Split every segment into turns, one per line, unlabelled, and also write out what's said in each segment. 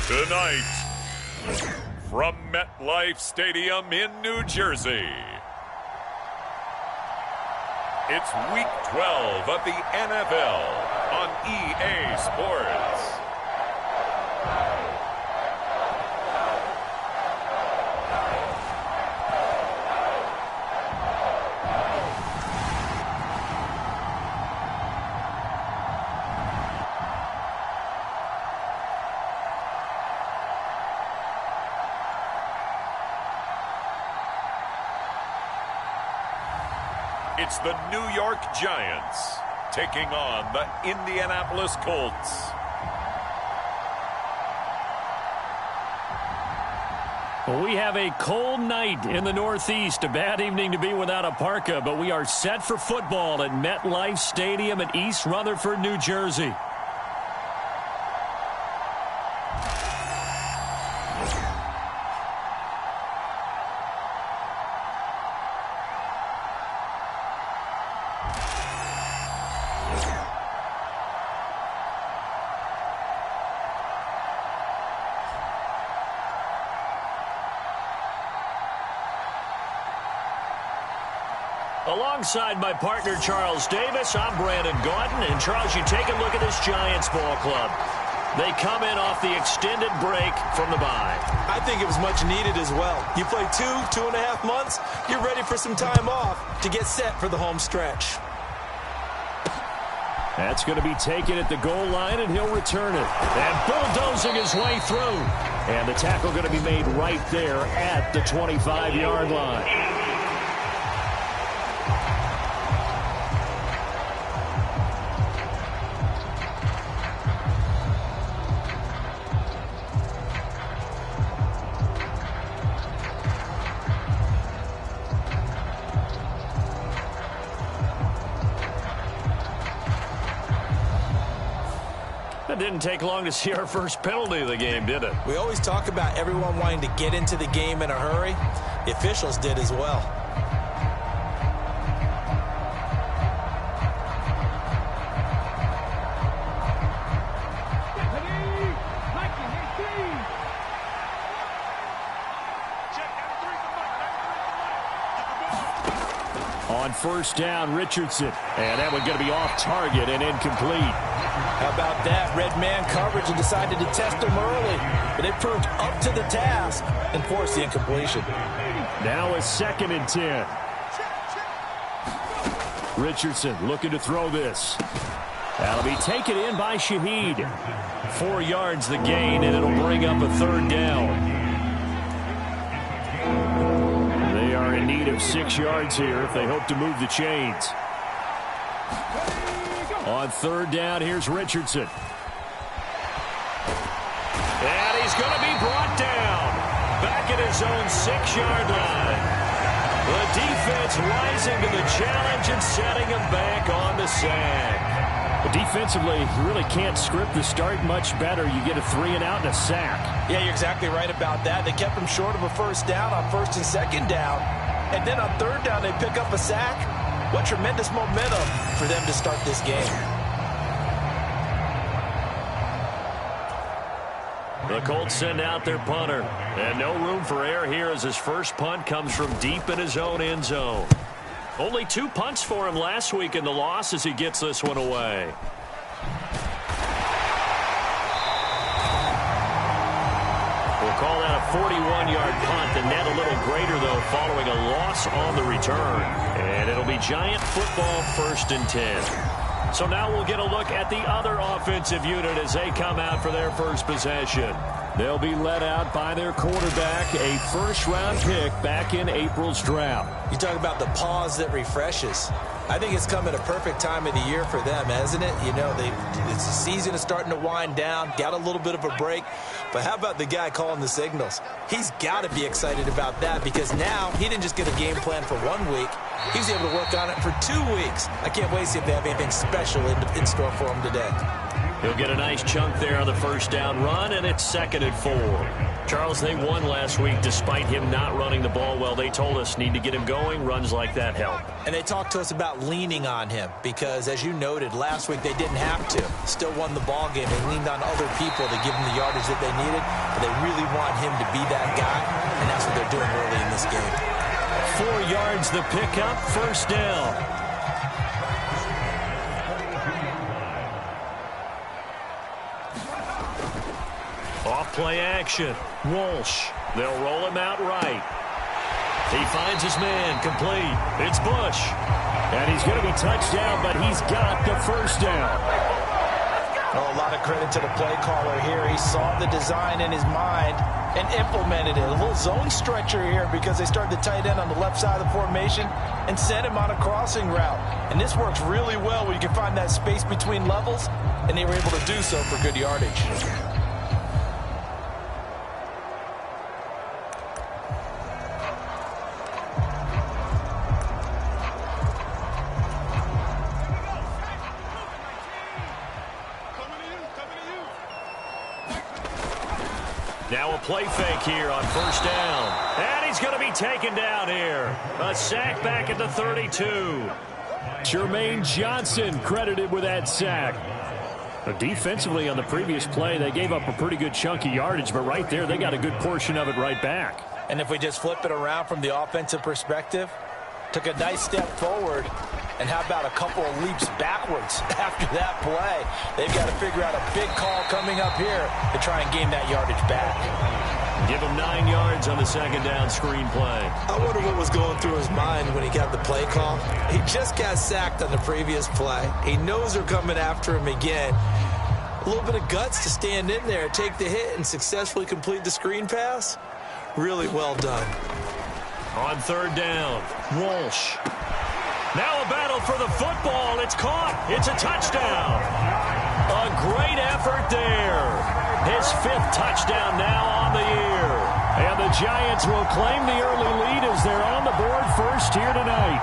Tonight, from MetLife Stadium in New Jersey, it's Week 12 of the NFL on EA Sports. It's the New York Giants taking on the Indianapolis Colts.
Well, we have a cold night in the Northeast. A bad evening to be without a parka, but we are set for football at MetLife Stadium in East Rutherford, New Jersey. Alongside my partner, Charles Davis, I'm Brandon Gaudin. And, Charles, you take a look at this Giants ball club. They come in off the extended break from the bye.
I think it was much needed as well. You play 2.5 months, you're ready for some time off to get set for the home stretch.
That's going to be taken at the goal line, and he'll return it. And bulldozing his way through. And the tackle going to be made right there at the 25-yard line. It didn't take long to see our first penalty of the game, did it?
We always talk about everyone wanting to get into the game in a hurry. The officials did as well.
On first down, Richardson. And that one going to be off target and incomplete.
How about that? Red man coverage and decided to test him early. But it proved up to the task and forced the incompletion.
Now a 2nd and 10. Richardson looking to throw this. That'll be taken in by Shaheed. 4 yards the gain, and it'll bring up a 3rd down. They are in need of 6 yards here if they hope to move the chains. On 3rd down, here's Richardson. And he's going to be brought down. Back at his own 6-yard line. The defense rising to the challenge and setting him back on the sack. But defensively, you really can't script the start much better. You get a 3-and-out and a sack.
Yeah, you're exactly right about that. They kept him short of a 1st down on 1st and 2nd down. And then on 3rd down, they pick up a sack. What tremendous momentum for them to start this game.
The Colts send out their punter. And no room for error here as his first punt comes from deep in his own end zone. Only 2 punts for him last week in the loss as he gets this one away. We'll call that a 41-yard punt. The net a little greater, though, following a loss on the return. And it'll be Giant football 1st and 10. So now we'll get a look at the other offensive unit as they come out for their first possession. They'll be led out by their quarterback, a first-round pick back in April's draft.
You talk about the pause that refreshes. I think it's come at a perfect time of the year for them, hasn't it? You know, the season is starting to wind down, got a little bit of a break. But how about the guy calling the signals? He's got to be excited about that because now he didn't just get a game plan for 1 week. He's able to work on it for 2 weeks. I can't wait to see if they have anything special in store for him today.
He'll get a nice chunk there on the first down run, and it's 2nd and 4. Charles, they won last week despite him not running the ball well. They told us need to get him going. Runs like that help.
And they talked to us about leaning on him because, as you noted, last week they didn't have to. Still won the ball game. They leaned on other people to give them the yardage that they needed. But they really want him to be that guy, and that's what they're doing early in this game.
4 yards the pickup, first down. Off play action. Walsh. They'll roll him out right. He finds his man. Complete. It's Bush.
And he's going to be touched down, but he's got the first down.
Well, a lot of credit to the play caller here. He saw the design in his mind and implemented it. A little zone stretcher here because they started the tight end on the left side of the formation and sent him on a crossing route. And this works really well where you can find that space between levels, and they were able to do so for good yardage.
Now a play fake here on first down. And he's going to be taken down here. A sack back at the 32.
Jermaine Johnson credited with that sack. Defensively on the previous play, they gave up a pretty good chunk of yardage, but right there, they got a good portion of it right back.
And if we just flip it around from the offensive perspective, took a nice step forward, and how about a couple of leaps backwards after that play? They've got to figure out a big call coming up here to try and gain that yardage back.
Give him 9 yards on the second down screen play.
I wonder what was going through his mind when he got the play call. He just got sacked on the previous play. He knows they're coming after him again. A little bit of guts to stand in there, take the hit, and successfully complete the screen pass. Really well done.
On third down, Walsh. Now a battle for the football. It's caught. It's a touchdown. A great effort there. His 5th touchdown now on the year.
And the Giants will claim the early lead as they're on the board first here tonight.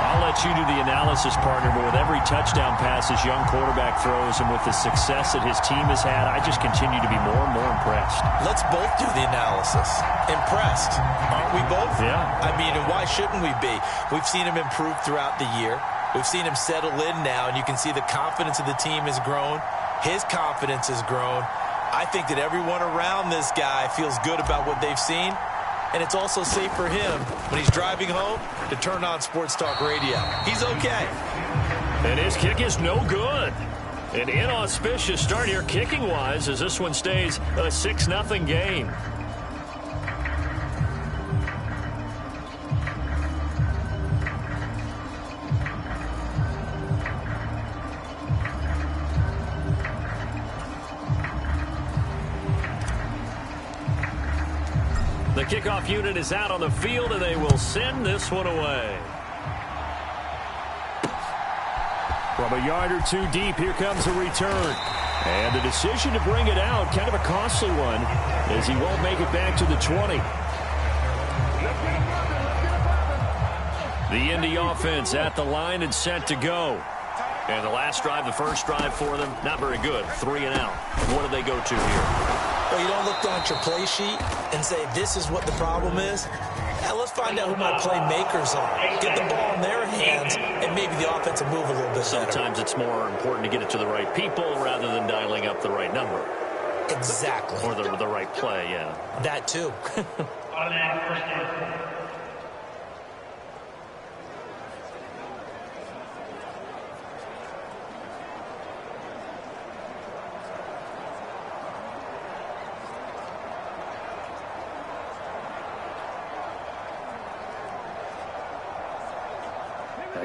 I'll let you do the analysis, partner, but with every touchdown pass his young quarterback throws and with the success that his team has had, I just continue to be more and more impressed.
Let's both do the analysis. Impressed, aren't we both?
Yeah.
I mean, and why shouldn't we be? We've seen him improve throughout the year. We've seen him settle in now, and you can see the confidence of the team has grown. His confidence has grown. I think that everyone around this guy feels good about what they've seen. And it's also safe for him when he's driving home to turn on Sports Talk Radio. He's okay.
And his kick is no good. An inauspicious start here kicking-wise as this one stays a 6-0 game. The kickoff unit is out on the field, and they will send this one away.
From a yard or two deep, here comes a return. And the decision to bring it out, kind of a costly one, as he won't make it back to the 20.
The Indy offense at the line and set to go. And the last drive, the first drive for them, not very good. 3 and out. What do they go to here?
Well, you don't look down at your play sheet and say, this is what the problem is. Now, let's find out who my playmakers are. Get the ball in their hands, and maybe the offense will move a little bit
Sometimes
better.
it's more important to get it to the right people rather than dialing up the right number.
Exactly.
Or the right play, yeah.
That, too.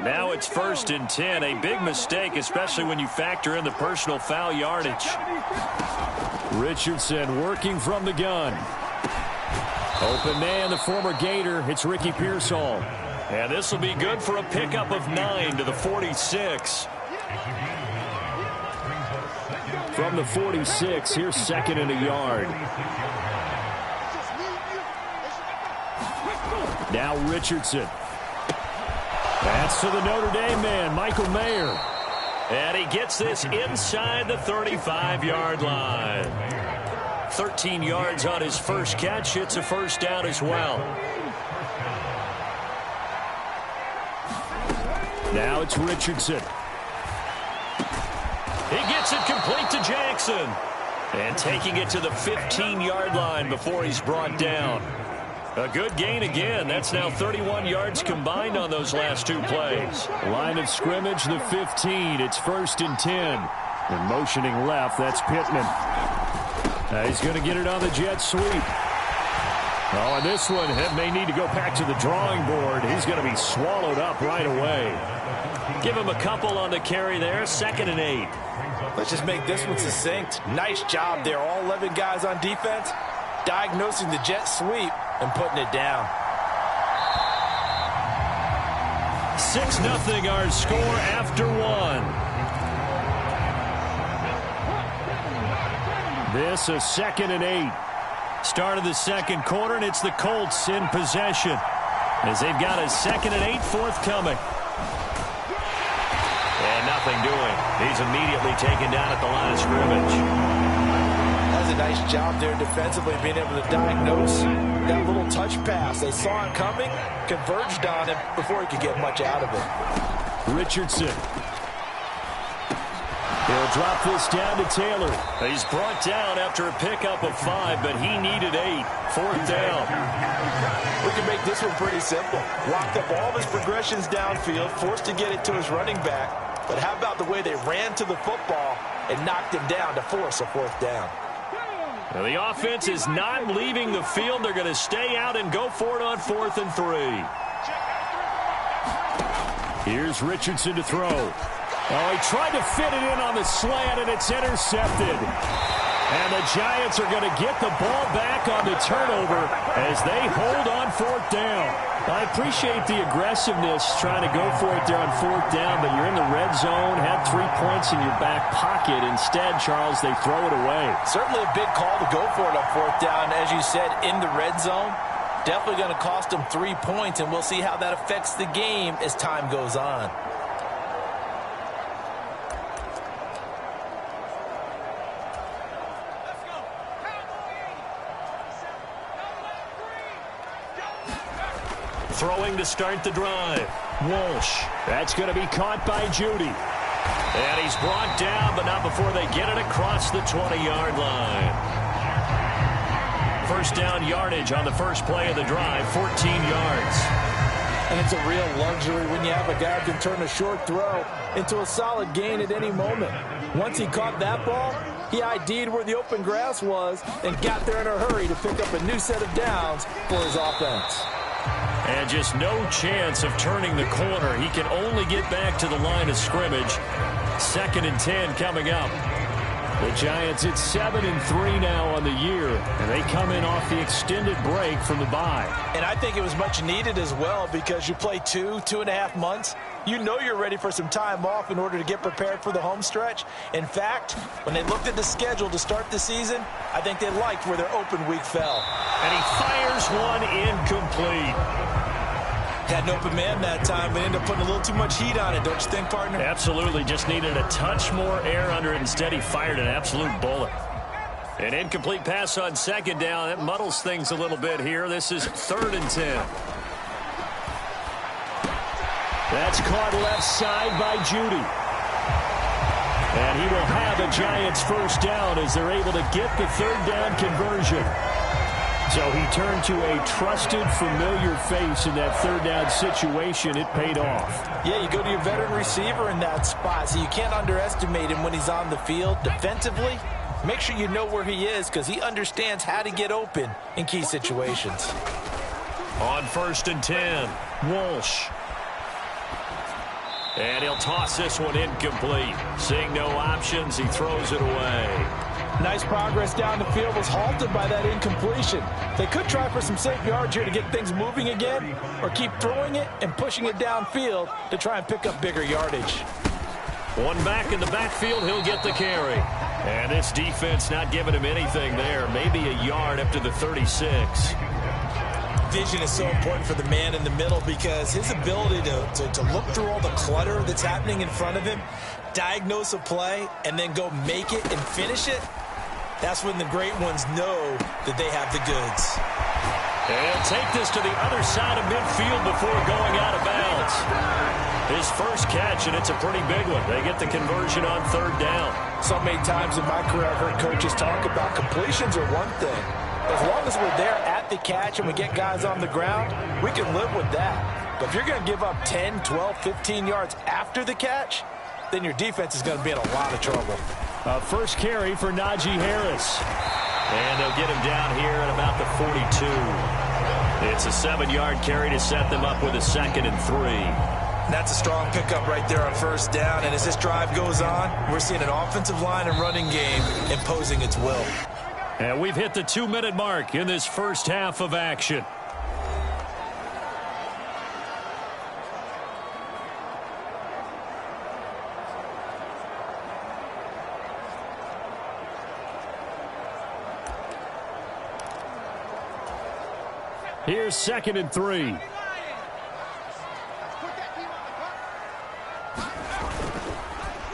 Now it's 1st and 10. A big mistake, especially when you factor in the personal foul yardage.
Richardson working from the gun. Open man, the former Gator. It's Ricky Pearsall.
And this will be good for a pickup of 9 to the 46.
From the 46, here's 2nd and a yard. Now Richardson. That's to the Notre Dame man, Michael Mayer.
And he gets this inside the 35-yard line. 13 yards on his first catch. It's a first down as well.
Now it's Richardson.
He gets it complete to Jackson. And taking it to the 15-yard line before he's brought down. A good gain again. That's now 31 yards combined on those last two plays.
Line of scrimmage, the 15. It's 1st and 10. And motioning left, that's Pittman. He's going to get it on the jet sweep. Oh, and this one may need to go back to the drawing board. He's going to be swallowed up right away.
Give him a couple on the carry there. 2nd and 8.
Let's just make this one succinct. Nice job there. All 11 guys on defense diagnosing the jet sweep and putting it down.
6-0 our score after one.
This a 2nd and 8.
Start of the second quarter, and it's the Colts in possession as they've got a 2nd and 8 forthcoming. And nothing doing. He's immediately taken down at the line of scrimmage.
That's a nice job there defensively, being able to diagnose that little touch pass. They saw it coming, converged on him before he could get much out of it.
Richardson. He'll drop this down to Taylor.
He's brought down after a pickup of 5, but he needed 8. 4th down.
We can make this one pretty simple. Locked up all of his progressions downfield, forced to get it to his running back. But how about the way they ran to the football and knocked him down to force a 4th down?
Now the offense is not leaving the field. They're going to stay out and go for it on 4th and 3.
Here's Richardson to throw. Oh, he tried to fit it in on the slant, and it's intercepted. And the Giants are going to get the ball back on the turnover as they hold on 4th down. I appreciate the aggressiveness trying to go for it there on 4th down, but you're in the red zone, had 3 points in your back pocket. Instead, Charles, they throw it away.
Certainly a big call to go for it on 4th down. As you said, in the red zone, definitely going to cost them 3 points, and we'll see how that affects the game as time goes on.
Throwing to start the drive.
Walsh. That's going to be caught by Judy.
And he's brought down, but not before they get it across the 20-yard line. First down yardage on the first play of the drive, 14 yards.
And it's a real luxury when you have a guy who can turn a short throw into a solid gain at any moment. Once he caught that ball, he ID'd where the open grass was and got there in a hurry to pick up a new set of downs for his offense.
And just no chance of turning the corner. He can only get back to the line of scrimmage. 2nd and 10 coming up.
The Giants at 7-3 now on the year, and they come in off the extended break from the bye.
And I think it was much needed as well because you play 2.5 months. You know you're ready for some time off in order to get prepared for the home stretch. In fact, when they looked at the schedule to start the season, I think they liked where their open week fell.
And he fires one incomplete.
Had an open man that time, but ended up putting a little too much heat on it, don't you think, partner?
Absolutely. Just needed a touch more air under it. Instead, he fired an absolute bullet. An incomplete pass on 2nd down. That muddles things a little bit here. This is 3rd and 10.
That's caught left side by Judy. And he will have a Giants first down as they're able to get the 3rd down conversion. So he turned to a trusted, familiar face in that 3rd down situation. It paid off.
Yeah, you go to your veteran receiver in that spot, so you can't underestimate him when he's on the field. Defensively, make sure you know where he is because he understands how to get open in key situations.
On 1st and 10, Walsh. And he'll toss this one incomplete. Seeing no options, he throws it away.
Nice progress down the field, was halted by that incompletion. They could try for some safe yards here to get things moving again, or keep throwing it and pushing it downfield to try and pick up bigger yardage.
One back in the backfield, he'll get the carry. And this defense not giving him anything there. Maybe a yard up to the 36.
vision is so important for the man in the middle because his ability to look through all the clutter that's happening in front of him, diagnose a play, and then go make it and finish it, that's when the great ones know that they have the goods.
And take this to the other side of midfield before going out of bounds. His first catch, and it's a pretty big one. They get the conversion on third down.
So many times in my career, I've heard coaches talk about completions are one thing. As long as we're there at the catch and we get guys on the ground, we can live with that. But if you're going to give up 10, 12, 15 yards after the catch, then your defense is going to be in a lot of trouble.
First carry for Najee Harris.
And they'll get him down here at about the 42. It's a 7-yard carry to set them up with a 2nd and 3.
That's a strong pickup right there on first down. And as this drive goes on, we're seeing an offensive line and running game imposing its will.
And we've hit the 2-minute mark in this first half of action. Here's 2nd and 3.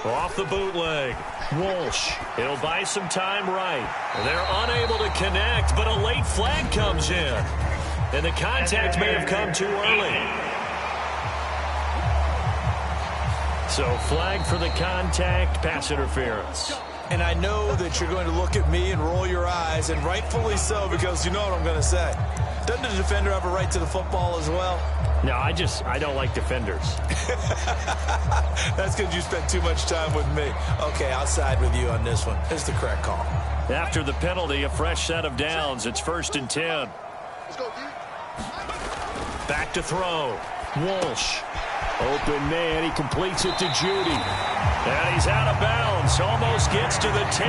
Off the bootleg. Walsh. He'll buy some time right. They're unable to connect, but a late flag comes in. And the contact may have come too early. So flag for the contact, pass interference.
And I know that you're going to look at me and roll your eyes, and rightfully so, because you know what I'm going to say. Doesn't the defender have a right to the football as well?
No, I don't like defenders.
That's because you spent too much time with me. Okay, I'll side with you on this one. It's the correct call.
After the penalty, a fresh set of downs. It's 1st and 10. Back to throw. Walsh.
Open man. He completes it to Judy.
And he's out of bounds. Almost gets to the 10.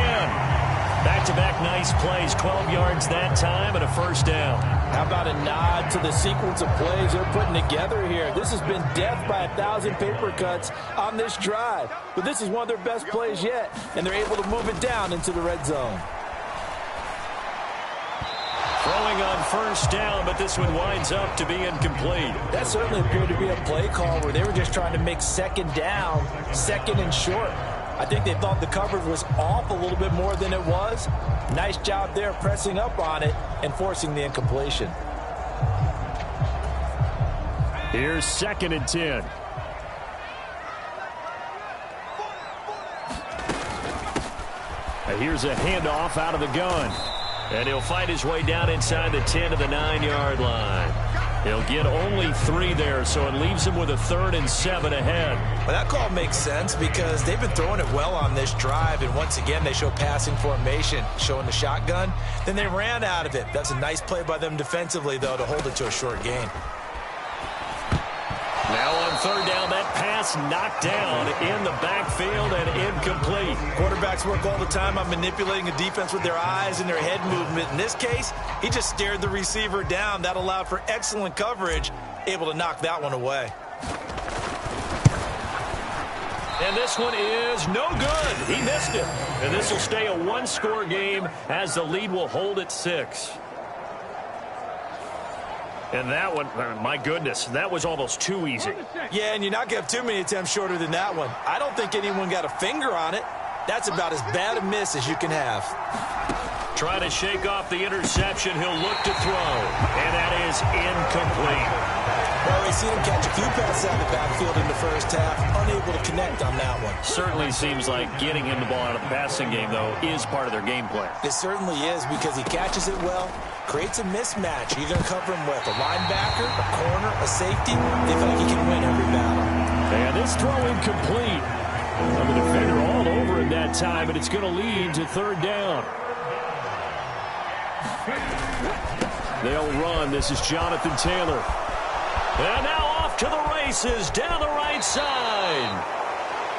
Back-to-back nice plays. 12 yards that time and a first down.
How about a nod to the sequence of plays they're putting together here? This has been death by 1,000 paper cuts on this drive. But this is one of their best plays yet, and they're able to move it down into the red zone.
Throwing on first down, but this one winds up to be incomplete.
That certainly appeared to be a play call where they were just trying to make second down, second and short. I think they thought the coverage was off a little bit more than it was. Nice job there pressing up on it and forcing the incompletion.
Here's 2nd and 10. Here's a handoff out of the gun.
And he'll fight his way down inside the 10 to the 9-yard line. He'll get only 3 there, so it leaves him with a 3rd and 7 ahead.
Well, that call makes sense because they've been throwing it well on this drive, and once again they show passing formation, showing the shotgun. Then they ran out of it. That's a nice play by them defensively, though, to hold it to a short gain.
Now on third down, that pass knocked down in the backfield and incomplete.
Quarterbacks work all the time on manipulating a defense with their eyes and their head movement. In this case, he just stared the receiver down. That allowed for excellent coverage, able to knock that one away.
And this one is no good. He missed it. And this will stay a 1-score game as the lead will hold at 6. And that one, my goodness, that was almost too easy.
Yeah, and you're not going to have too many attempts shorter than that one. I don't think anyone got a finger on it. That's about as bad a miss as you can have.
Trying to shake off the interception. He'll look to throw. And that is incomplete.
Well, we've seen him catch a few passes out of the backfield in the first half. Unable to connect on that one.
Certainly seems like getting him the ball out of the passing game, though, is part of their game plan.
It certainly is because he catches it well, creates a mismatch. You're going to cover him with a linebacker, a corner, a safety. They feel like he can win every battle.
And this throw incomplete. The defender all over him that time, and it's going to lead to third down. They'll run. This is Jonathan Taylor.
And now off to the races down the right side.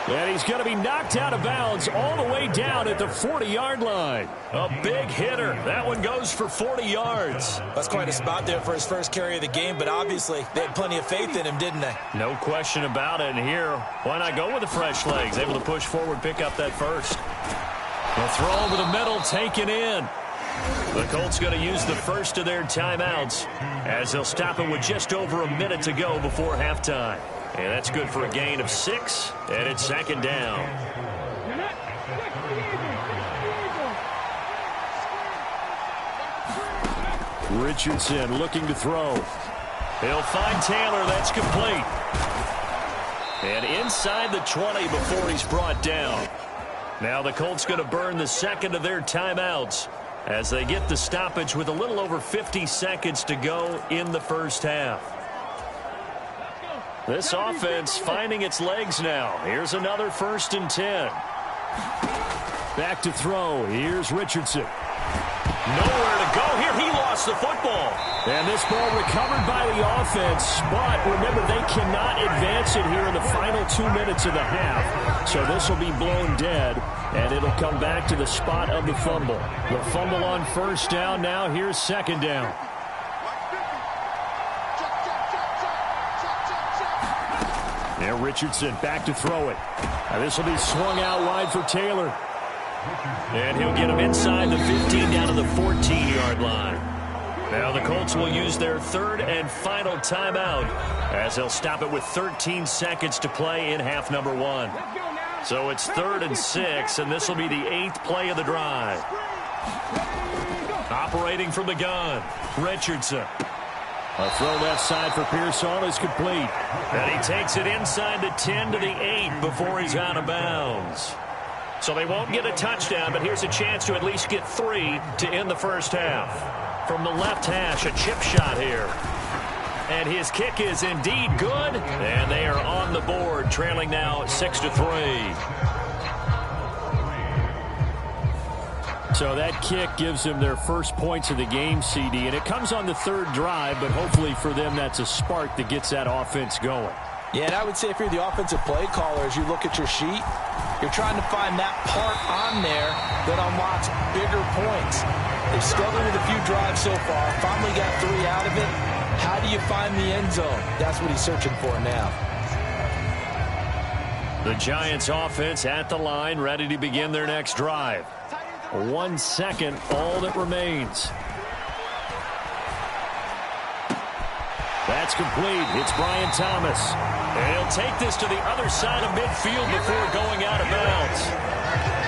And he's going to be knocked out of bounds all the way down at the 40-yard line.
A big hitter. That one goes for 40 yards.
That's quite a spot there for his first carry of the game, but obviously they had plenty of faith in him, didn't they?
No question about it. And here, why not go with the fresh legs? Able to push forward, pick up that first.
The throw over the middle, taken in.
The Colts going to use the first of their timeouts as they'll stop it with just over a minute to go before halftime. And that's good for a gain of 6, and it's second down.
Richardson looking to throw.
He'll find Taylor. That's complete. And inside the 20 before he's brought down. Now the Colts going to burn the second of their timeouts as they get the stoppage with a little over 50 seconds to go in the first half. This offense finding its legs now. Here's another 1st and 10.
Back to throw. Here's Richardson.
Nowhere to go here. He lost the football.
And this ball recovered by the offense, but remember, they cannot advance it here in the final 2 minutes of the half. So this will be blown dead, and it'll come back to the spot of the fumble. The fumble on 1st down. Now here's 2nd down. And Richardson back to throw it. Now this will be swung out wide for Taylor.
And he'll get him inside the 15 down to the 14-yard line. Now the Colts will use their 3rd and final timeout as they'll stop it with 13 seconds to play in half number 1. So it's 3rd and 6, and this will be the 8th play of the drive. Operating from the gun, Richardson.
A throw left side for Pearson is complete.
And he takes it inside the 10 to the 8 before he's out of bounds. So they won't get a touchdown, but here's a chance to at least get 3 to end the first half. From the left hash, a chip shot here. And his kick is indeed good. And they are on the board, trailing now 6-3.
So that kick gives them their first points of the game, CD. And it comes on the 3rd drive, but hopefully for them that's a spark that gets that offense going.
Yeah, and I would say if you're the offensive play caller, as you look at your sheet, you're trying to find that part on there that unlocks bigger points. They've struggled with a few drives so far. Finally got 3 out of it. How do you find the end zone? That's what he's searching for now.
The Giants offense at the line, ready to begin their next drive.
1 second, all that remains. That's complete. It's Brian Thomas.
And he'll take this to the other side of midfield before going out of bounds.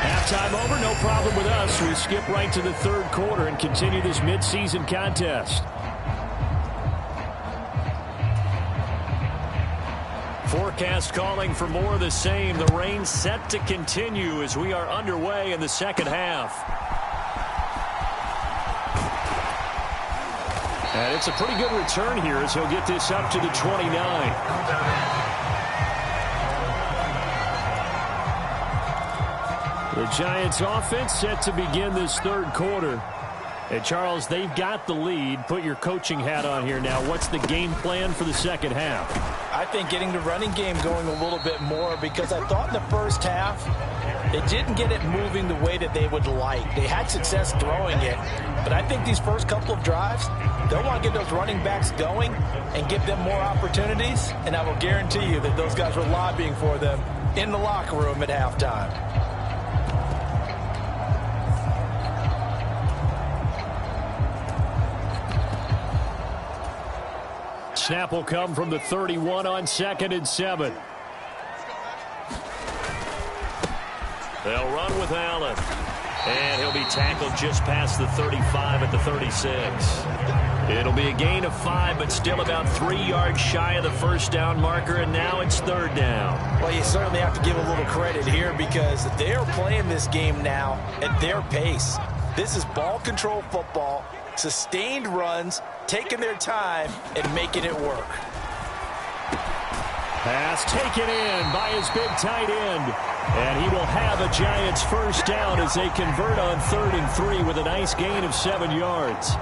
Halftime over, no problem with us. We skip right to the 3rd quarter and continue this midseason contest.
Forecast calling for more of the same. The rain set to continue as we are underway in the second half.
And it's a pretty good return here as he'll get this up to the 29. The Giants offense set to begin this 3rd quarter. And Charles, they've got the lead. Put your coaching hat on here now. What's the game plan for the second half?
I think getting the running game going a little bit more, because I thought in the first half they didn't get it moving the way that they would like. They had success throwing it, but I think these first couple of drives, they'll want to get those running backs going and give them more opportunities, and I will guarantee you that those guys were lobbying for them in the locker room at halftime.
Snap will come from the 31 on 2nd and 7.
They'll run with Allen. And he'll be tackled just past the 35 at the 36. It'll be a gain of 5, but still about 3 yards shy of the first down marker, and now it's 3rd down.
Well, you certainly have to give a little credit here because they are playing this game now at their pace. This is ball control football, sustained runs, taking their time and making it work.
Pass taken in by his big tight end. And he will have a Giants first down as they convert on 3rd and 3 with a nice gain of 7 yards.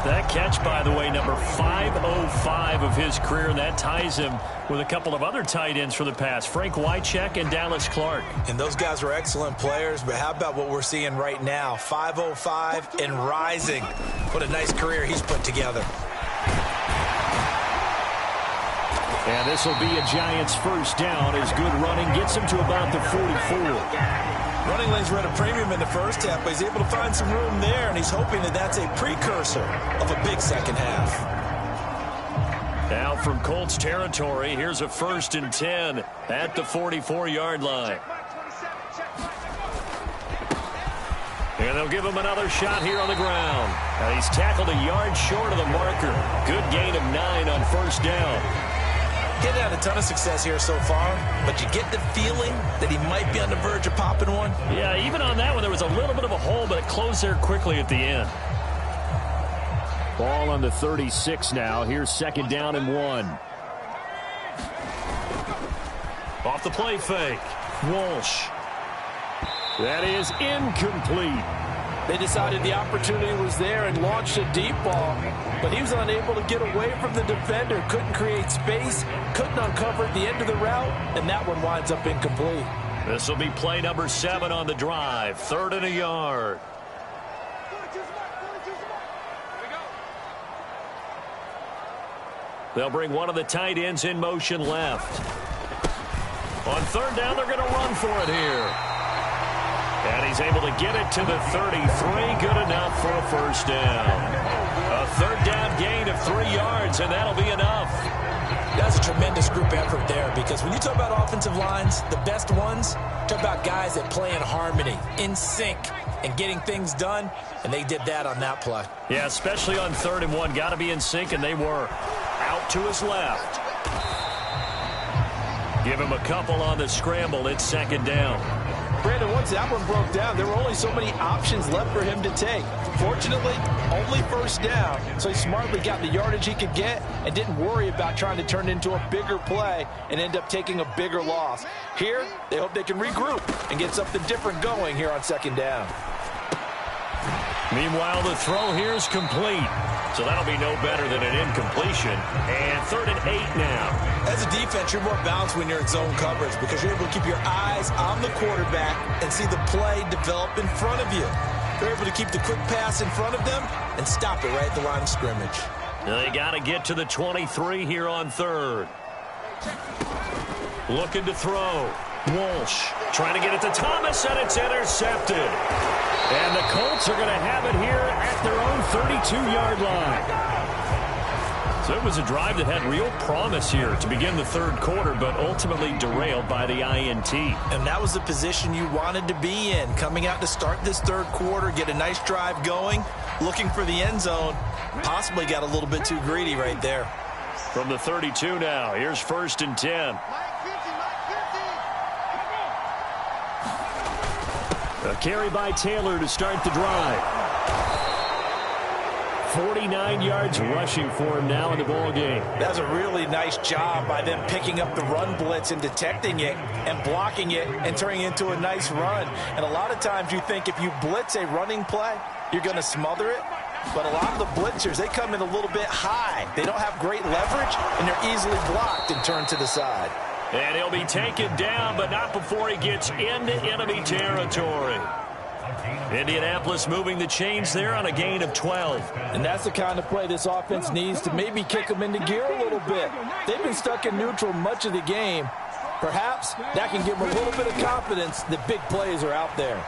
That catch, by the way, number 505 of his career. That ties him with a couple of other tight ends for the past, Frank Wycheck and Dallas Clark.
And those guys were excellent players, but how about what we're seeing right now? 505 and rising. What a nice career he's put together.
And this will be a Giants first down as good running gets him to about the 44.
Running lanes were at a premium in the first half, but he's able to find some room there, and he's hoping that that's a precursor of a big second half.
Now from Colts territory, here's a 1st and 10 at the 44-yard line. And they'll give him another shot here on the ground. Now he's tackled a yard short of the marker. Good gain of 9 on 1st down.
Getting had a ton of success here so far, but you get the feeling that he might be on the verge of popping one.
Yeah, even on that one, there was a little bit of a hole, but it closed there quickly at the end.
Ball on the 36 now. Here's 2nd down and 1.
Off the play fake.
Walsh. That is incomplete.
They decided the opportunity was there and launched a deep ball, but he was unable to get away from the defender, couldn't create space, couldn't uncover the end of the route, and that one winds up incomplete.
This will be play number 7 on the drive. 3rd and a yard. They'll bring one of the tight ends in motion left. On 3rd down, they're going to run for it here. And he's able to get it to the 33. Good enough for a 1st down. A 3rd down gain of 3 yards, and that'll be enough.
That's a tremendous group effort there, because when you talk about offensive lines, the best ones, talk about guys that play in harmony, in sync, and getting things done, and they did that on that play.
Yeah, especially on 3rd and 1. Got to be in sync, and they were. Out to his left. Give him a couple on the scramble. It's 2nd down.
Brandon, once that one broke down, there were only so many options left for him to take. Fortunately, only 1st down, so he smartly got the yardage he could get and didn't worry about trying to turn it into a bigger play and end up taking a bigger loss. Here, they hope they can regroup and get something different going here on 2nd down.
Meanwhile, the throw here is complete. So that'll be no better than an incompletion. And 3rd and 8 now.
As a defense, you're more balanced when you're in zone coverage because you're able to keep your eyes on the quarterback and see the play develop in front of you. You're able to keep the quick pass in front of them and stop it right at the line of scrimmage.
They got to get to the 23 here on 3rd. Looking to throw. Walsh trying to get it to Thomas, and it's intercepted.
And the Colts are going to have it here at their own 32-yard line.
So it was a drive that had real promise here to begin the 3rd quarter, but ultimately derailed by the INT.
And that was the position you wanted to be in, coming out to start this 3rd quarter, get a nice drive going, looking for the end zone. Possibly got a little bit too greedy right there.
From the 32 now, here's 1st and 10.
A carry by Taylor to start the drive. 49 yards rushing for him now in the ball game.
That's a really nice job by them picking up the run blitz and detecting it and blocking it and turning it into a nice run. And a lot of times you think if you blitz a running play, you're going to smother it. But a lot of the blitzers, they come in a little bit high. They don't have great leverage, and they're easily blocked and turned to the side.
And he'll be taken down, but not before he gets into enemy territory. Indianapolis moving the chains there on a gain of 12.
And that's the kind of play this offense needs to maybe kick them into gear a little bit. They've been stuck in neutral much of the game. Perhaps that can give them a little bit of confidence that big plays are out there.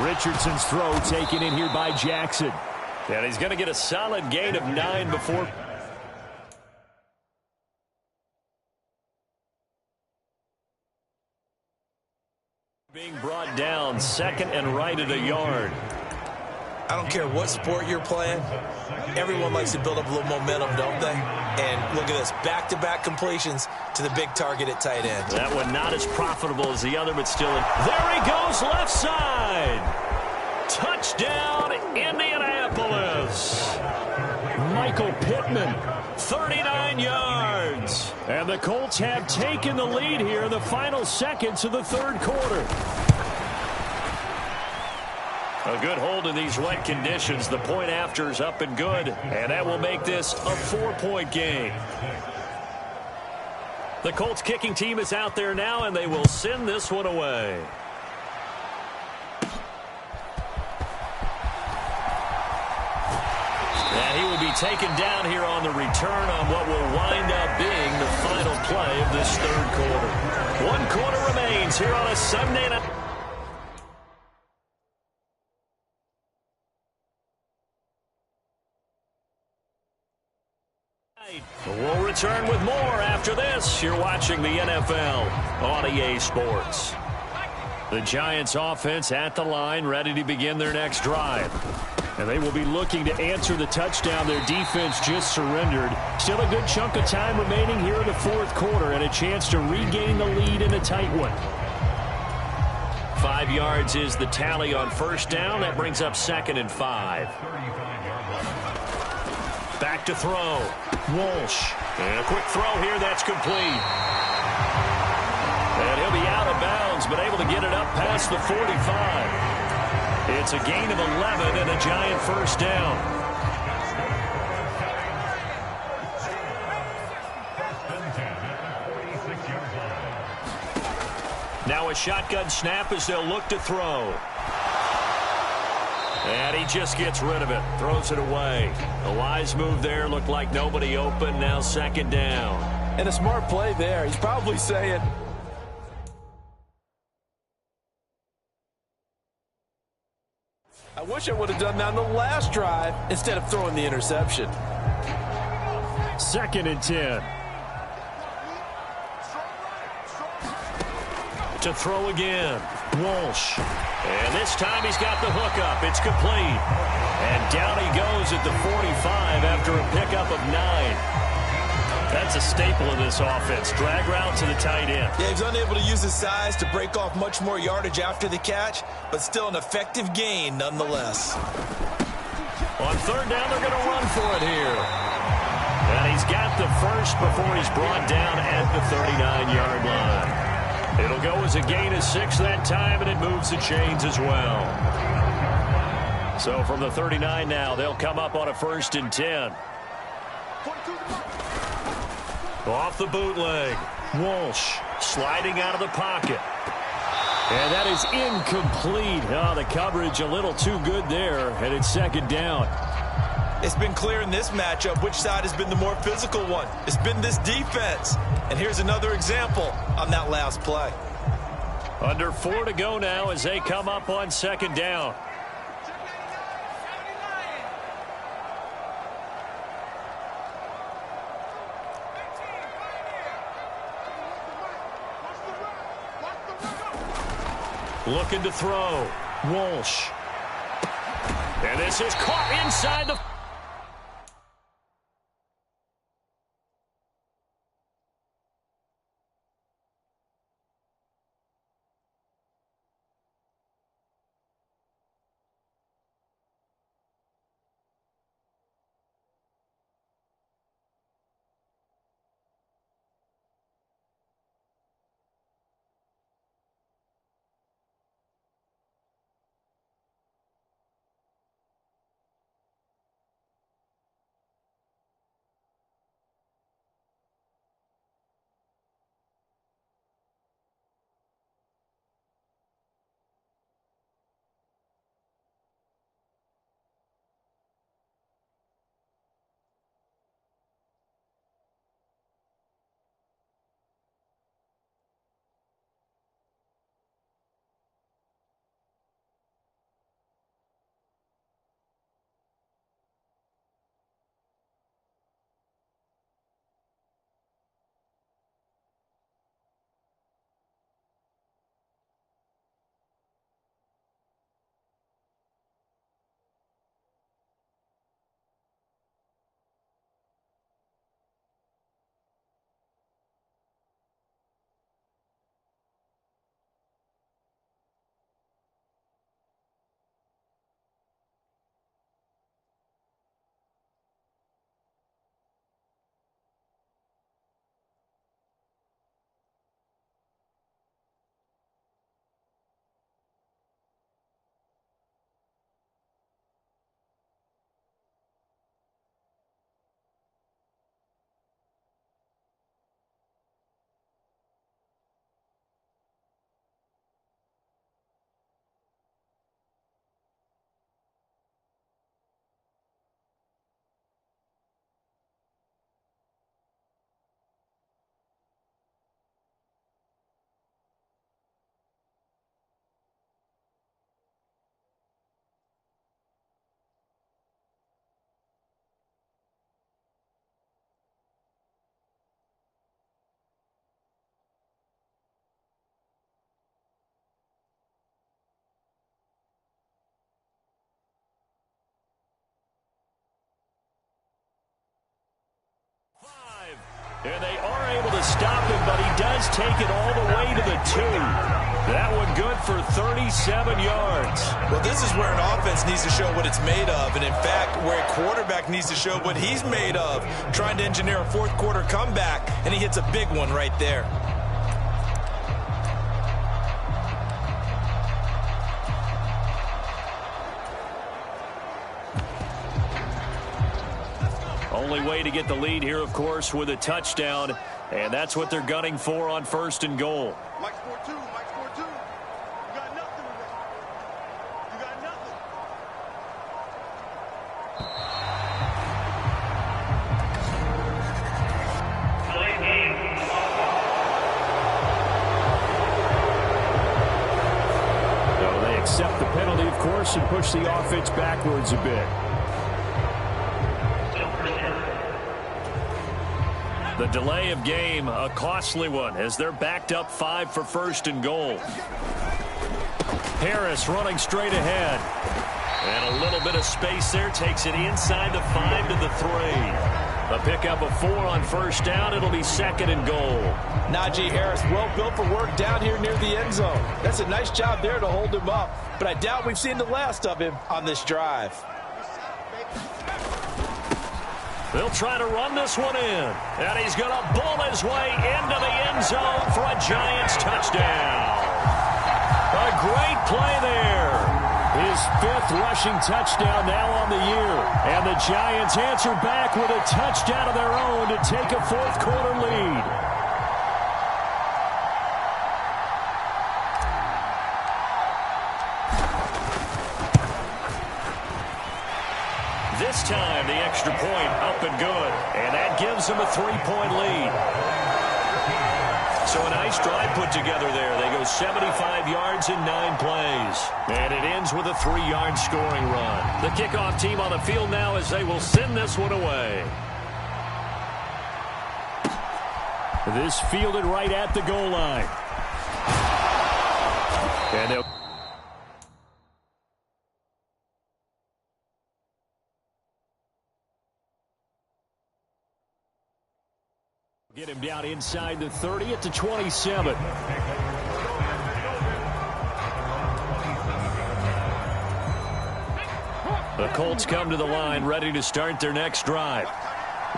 Richardson's throw taken in here by Jackson.
And he's going to get a solid gain of 9 before... being brought down, 2nd and right at a yard.
I don't care what sport you're playing. Everyone likes to build up a little momentum, don't they? And look at this, back-to-back completions to the big target at tight end.
That one not as profitable as the other, but still. There he goes, left side. Touchdown, Indianapolis.
Michael Pittman.
39 yards.
And the Colts have taken the lead here in the final seconds of the 3rd quarter.
A good hold in these wet conditions. The point after is up and good, and that will make this a 4-point game. The Colts kicking team is out there now, and they will send this one away. And he will be taken down here on the return on what will wind up being the final play of this 3rd quarter. 1 quarter remains. headlines here on a Sunday night. We'll return with more after this. You're watching the NFL on EA Sports. The Giants offense at the line, ready to begin their next drive. And they will be looking to answer the touchdown their defense just surrendered. Still a good chunk of time remaining here in the fourth quarter and a chance to regain the lead in a tight one. 5 yards is the tally on first down. That brings up 2nd and 5. Back to throw. Walsh. And a quick throw here. That's complete. And he'll be out of bounds, but able to get it up past the 45. It's a gain of 11 and a Giant first down. Now a shotgun snap as they'll look to throw. And he just gets rid of it. Throws it away. A wise move there. Looked like nobody open. Now 2nd down.
And a smart play there. He's probably saying, I wish I would have done that on the last drive instead of throwing the interception.
2nd and 10.
To throw again. Walsh. And this time he's got the hook up. It's complete. And down he goes at the 45 after a pickup of 9. That's a staple of this offense. Drag route to the tight end.
Yeah, he's unable to use his size to break off much more yardage after the catch, but still an effective gain nonetheless.
On 3rd down, they're going to run for it here. And he's got the first before he's brought down at the 39-yard line. It'll go as a gain of 6 that time, and it moves the chains as well. So from the 39 now, they'll come up on a 1st and 10. Off the bootleg. Walsh sliding out of the pocket.
And that is incomplete. Oh, the coverage a little too good there, and it's 2nd down.
It's been clear in this matchup which side has been the more physical one. It's been this defense. And here's another example on that last play.
Under 4 to go now as they come up on 2nd down. Looking to throw. Walsh. And this is caught inside the... And they are able to stop him, but he does take it all the way to the 2. That one good for 37 yards.
Well, this is where an offense needs to show what it's made of. And, in fact, where a quarterback needs to show what he's made of, trying to engineer a fourth-quarter comeback, and he hits a big one right there.
Only way to get the lead here, of course, with a touchdown, and that's what they're gunning for on 1st and goal.
Mike scored 2. Mike scored 2. You got nothing today. You got nothing.
So they accept the penalty, of course, and push the offense backwards a bit.
The delay of game, a costly one, as they're backed up 5 for 1st and goal. Harris running straight ahead. And a little bit of space there, takes it inside the 5 to the 3. A pickup of 4 on 1st down. It'll be 2nd and goal.
Najee Harris, well built for work down here near the end zone. That's a nice job there to hold him up. But I doubt we've seen the last of him on this drive.
They'll try to run this one in. And he's going to bull his way into the end zone for a Giants touchdown. A great play there.
His 5th rushing touchdown now on the year. And the Giants answer back with a touchdown of their own to take a fourth-quarter lead.
This time, the extra point up and good. And that gives them a 3-point lead. So a nice drive put together there. They go 75 yards in 9 plays. And it ends with a 3-yard scoring run. The kickoff team on the field now as they will send this one away.
This fielded right at the goal line. And they'll get him down inside the 30 at the 27.
The Colts come to the line ready to start their next drive.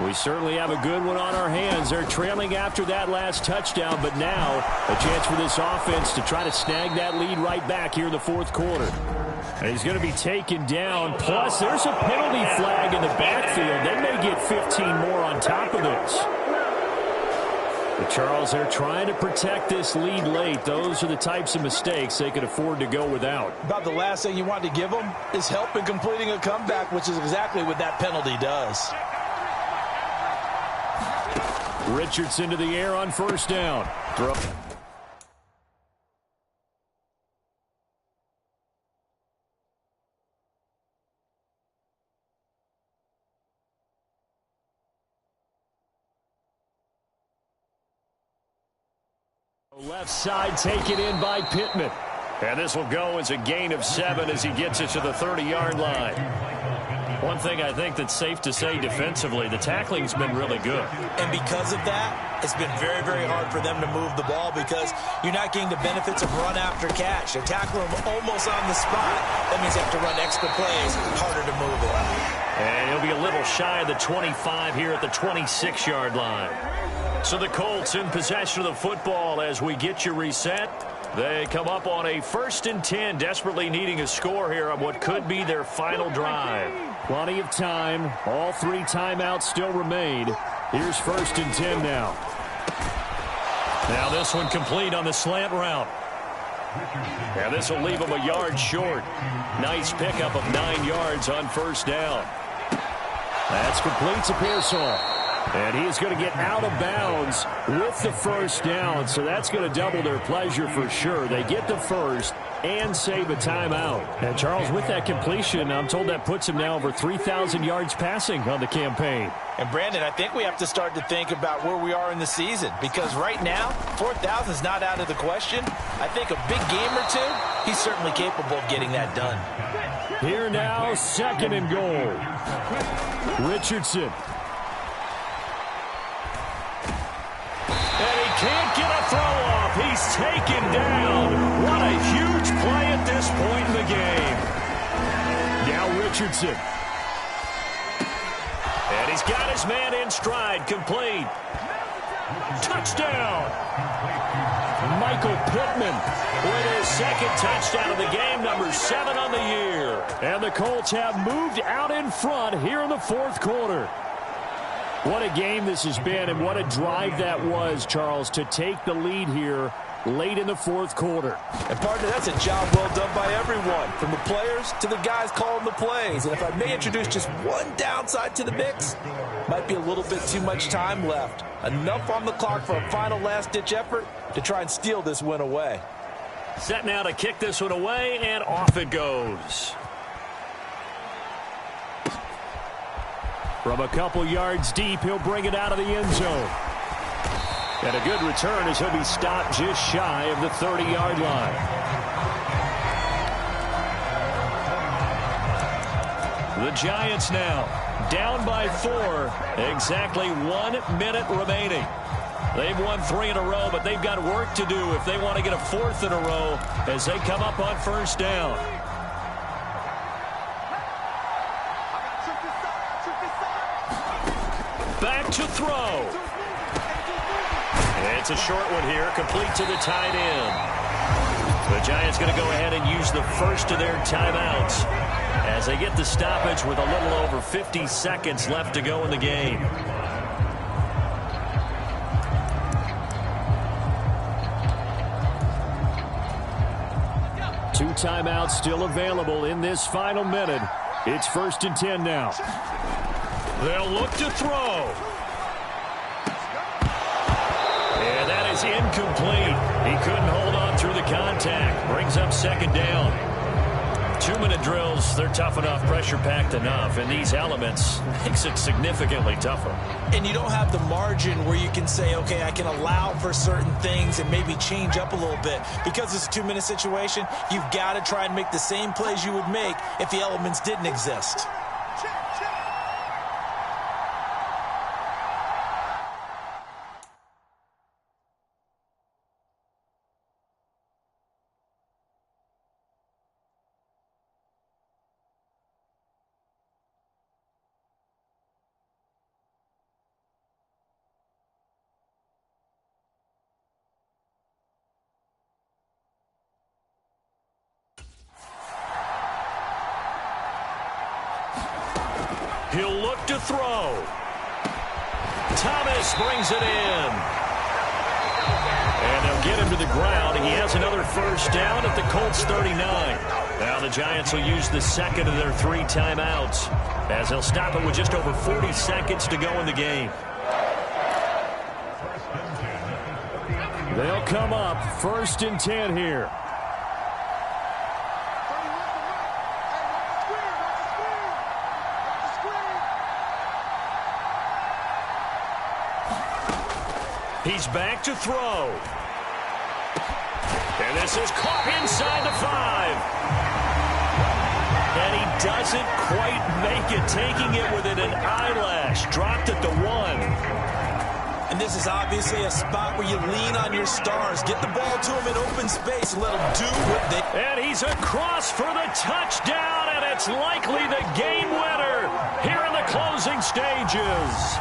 We certainly have a good one on our hands. They're trailing after that last touchdown, but now a chance for this offense to try to snag that lead right back here in the fourth quarter. And he's going to be taken down. Plus, there's a penalty flag in the backfield. They may get 15 more on top of this. But Charles, they're trying to protect this lead late. Those are the types of mistakes they could afford to go without.
About the last thing you want to give them is help in completing a comeback, which is exactly what that penalty does.
Richardson to the air on 1st down. Throw. Left side taken in by Pittman.
And this will go as a gain of 7 as he gets it to the 30-yard line. One thing I think that's safe to say defensively, the tackling's been really good.
And because of that, it's been very, very hard for them to move the ball because you're not getting the benefits of run after catch. They tackle them almost on the spot. That means you have to run extra plays, harder to move it.
And he'll be a little shy of the 25 here at the 26-yard line. So the Colts in possession of the football as we get you reset. They come up on a 1st and 10, desperately needing a score here on what could be their final drive.
Plenty of time. All 3 timeouts still remain. Here's 1st and 10 now.
Now this one complete on the slant route. Now this will leave him a yard short. Nice pickup of 9 yards on 1st down.
That's complete to Pearsall. And he is going to get out of bounds with the 1st down, so that's going to double their pleasure for sure. They get the 1st and save a timeout. And Charles, with that completion, I'm told that puts him now over 3,000 yards passing on the campaign.
And Brandon, I think we have to start to think about where we are in the season because right now, 4,000 is not out of the question. I think a big game or 2, he's certainly capable of getting that done.
Here now, 2nd and goal. Richardson. Can't get a throw off. He's taken down. What a huge play at this point in the game. Now Richardson. And he's got his man in stride. Complete. Touchdown. Michael Pittman with his second touchdown of the game, number 7 on the year. And the Colts have moved out in front here in the fourth quarter. What a game this has been, and what a drive that was, Charles, to take the lead here late in the fourth quarter.
And, partner, that's a job well done by everyone, from the players to the guys calling the plays. And if I may introduce just one downside to the mix, might be a little bit too much time left. Enough on the clock for a final last-ditch effort to try and steal this win away.
Set now to kick this one away, and off it goes.
From a couple yards deep, he'll bring it out of the end zone. And a good return as he'll be stopped just shy of the 30-yard line. The Giants now down by 4. Exactly 1 minute remaining. They've won 3 in a row, but they've got work to do if they want to get a 4th in a row as they come up on first down. Back to throw.
It's a short one here, complete to the tight end. The Giants going to go ahead and use the first of their timeouts as they get the stoppage with a little over 50 seconds left to go in the game.
Two timeouts still available in this final minute. It's 1st and 10 now.
They'll look to throw. And that is incomplete. He couldn't hold on through the contact. Brings up second down. 2-minute drills, they're tough enough, pressure-packed enough, and these elements makes it significantly tougher.
And you don't have the margin where you can say, okay, I can allow for certain things and maybe change up a little bit. Because it's a 2-minute situation, you've got to try and make the same plays you would make if the elements didn't exist.
He'll look to throw. Thomas brings it in. And they'll get him to the ground. He has another first down at the Colts 39. Now the Giants will use the second of their 3 timeouts as they'll stop it with just over 40 seconds to go in the game.
They'll come up 1st and 10 here.
He's back to throw. And this is caught inside the 5. And he doesn't quite make it, taking it within an eyelash. Dropped at the 1.
And this is obviously a spot where you lean on your stars. Get the ball to him in open space and let him do what they...
And he's across for the touchdown, and it's likely the game winner here in the closing stages.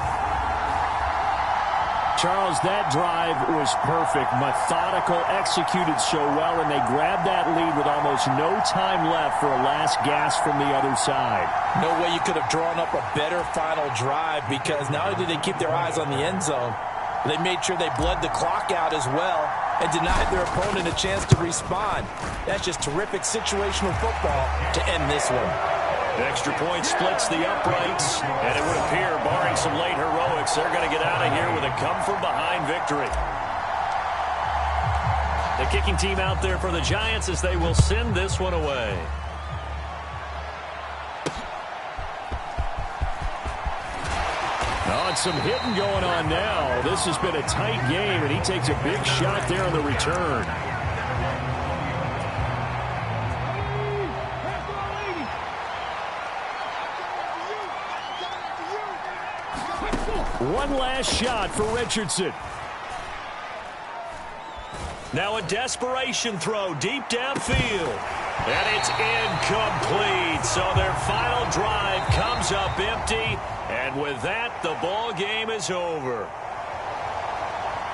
Charles, that drive was perfect, methodical, executed so well, and they grabbed that lead with almost no time left for a last gasp from the other side.
No way you could have drawn up a better final drive, because not only did they keep their eyes on the end zone, they made sure they bled the clock out as well and denied their opponent a chance to respond. That's just terrific situational football to end this one.
The extra point splits the uprights, and it would appear, barring some late heroics, they're going to get out of here with a come-from-behind victory. The kicking team out there for the Giants as they will send this one away.
Oh, and some hitting going on now. This has been a tight game, and he takes a big shot there on the return. One last shot for Richardson.
Now a desperation throw deep downfield. And it's incomplete. So their final drive comes up empty. And with that, the ball game is over.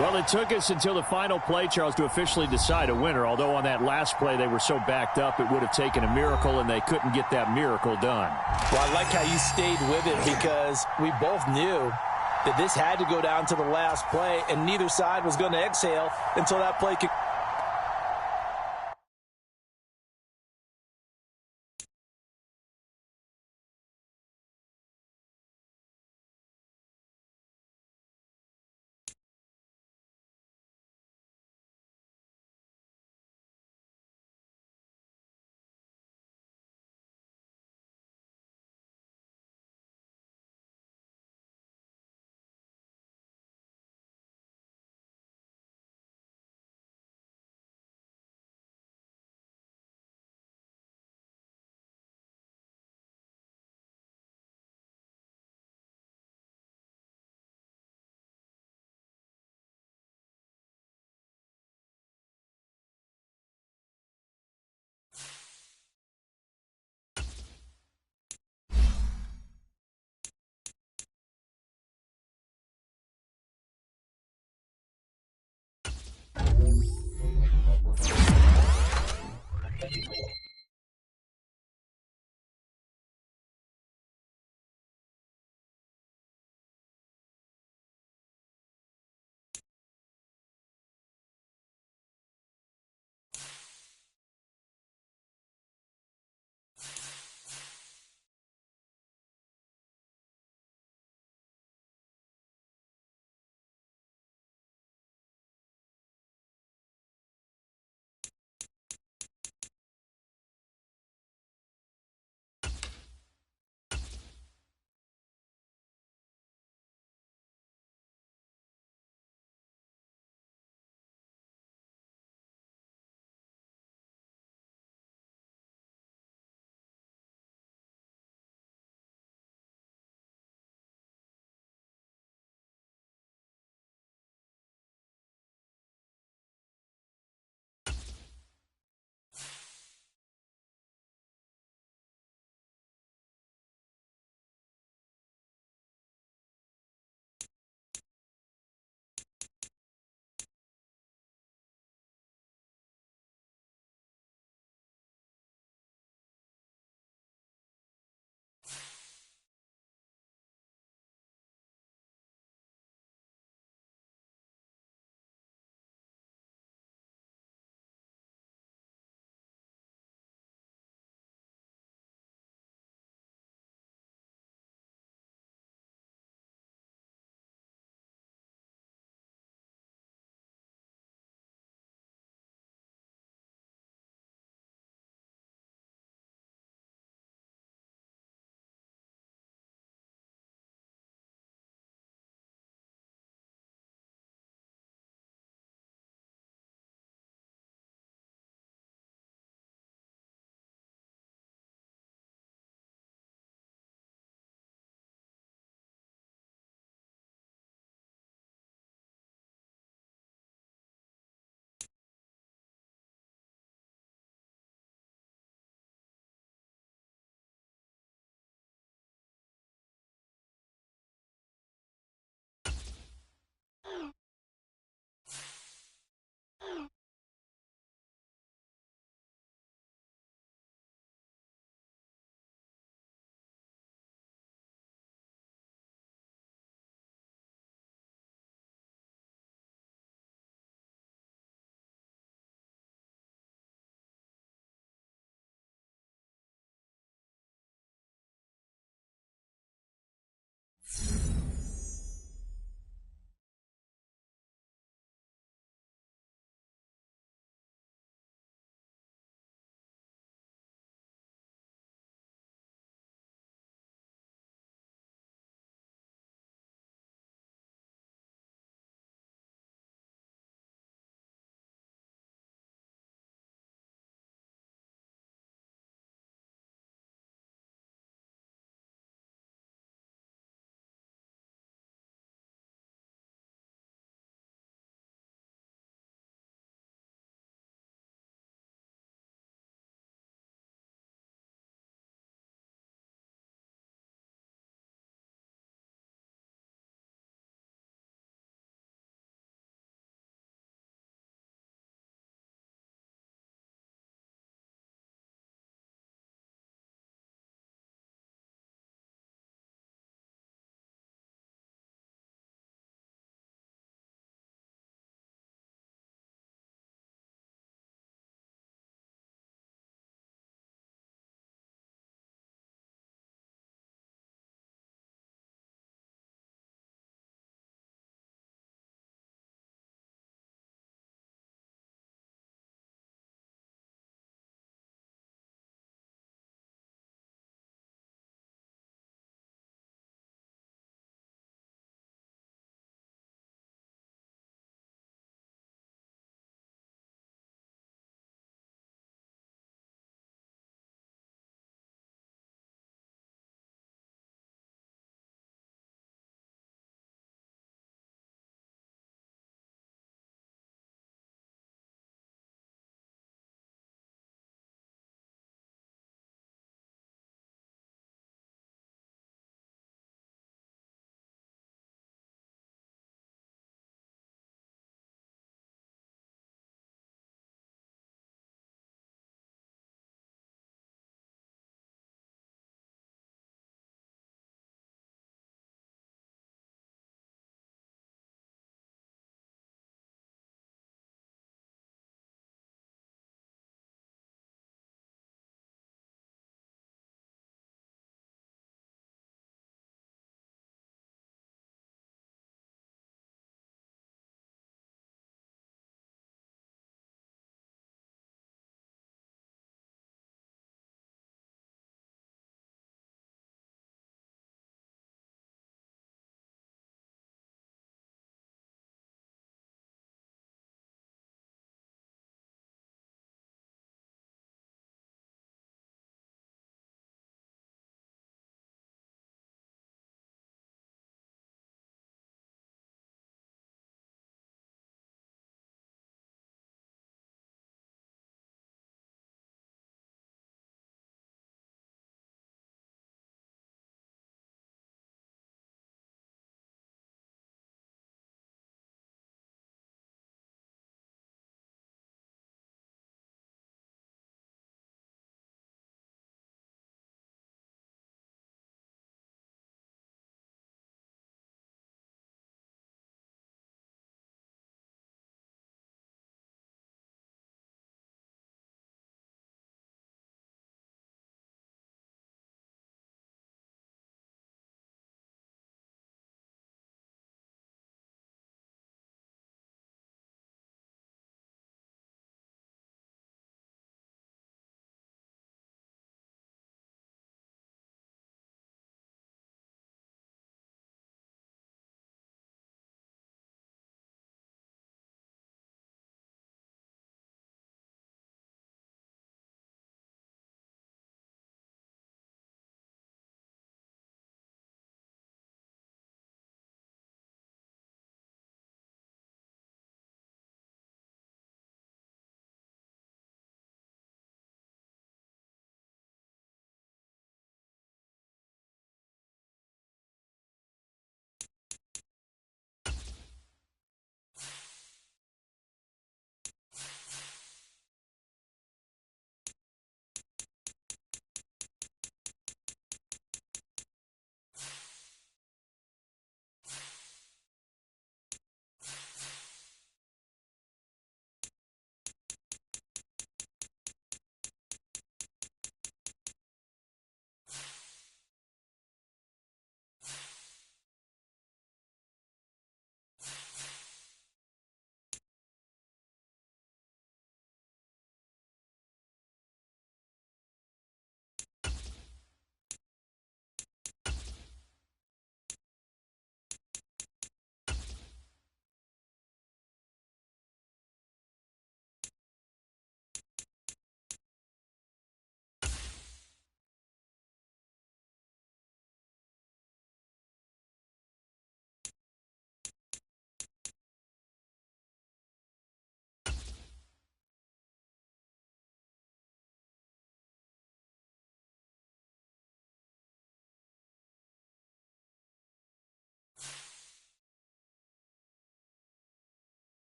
Well, it took us until the final play, Charles, to officially decide a winner. Although on that last play they were so backed up, it would have taken a miracle, and they couldn't get that miracle done.
Well, I like how you stayed with it because we both knew that this had to go down to the last play, and neither side was going to exhale until that play could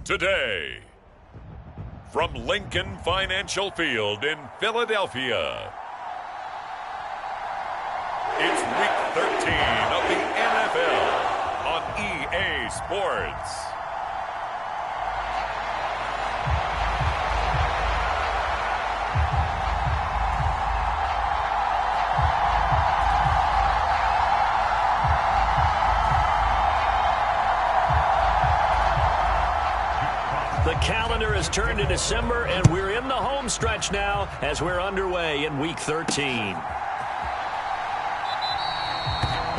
Today, from Lincoln Financial Field in Philadelphia, it's Week 13 of the NFL on EA Sports.
The calendar has turned to December, and we're in the home stretch now as we're underway in Week 13.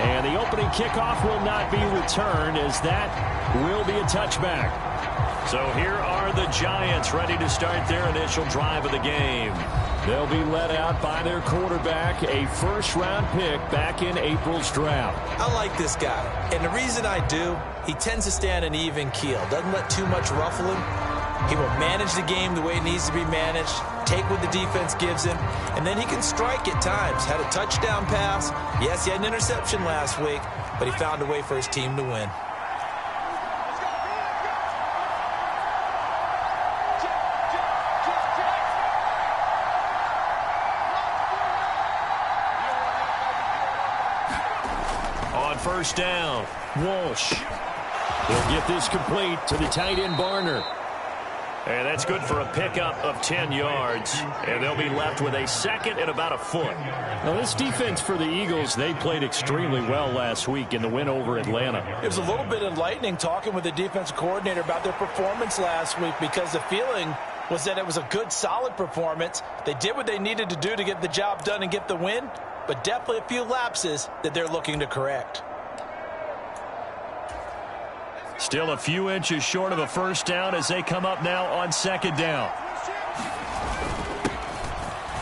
And the opening kickoff will not be returned, as that will be a touchback.
So here are the Giants ready to start their initial drive of the game.
They'll be led out by their quarterback, a first-round pick back in April's draft.
I like this guy, and the reason I do, he tends to stay on an even keel. Doesn't let too much ruffle him. He will manage the game the way it needs to be managed, take what the defense gives him, and then he can strike at times. Had a touchdown pass. Yes, he had an interception last week, but he found a way for his team to win.
On first down,
Walsh. He'll get this complete to the tight end, Barner.
and that's good for a pickup of 10 yards, and they'll be left with a second and about a foot.
Now, this defense for the Eagles, they played extremely well last week in the win over Atlanta.
It was a little bit enlightening talking with the defensive coordinator about their performance last week, because the feeling was that it was a good, solid performance. They did what they needed to do to get the job done and get the win, but definitely a few lapses that they're looking to correct.
Still a few inches short of a first down as they come up now on second down.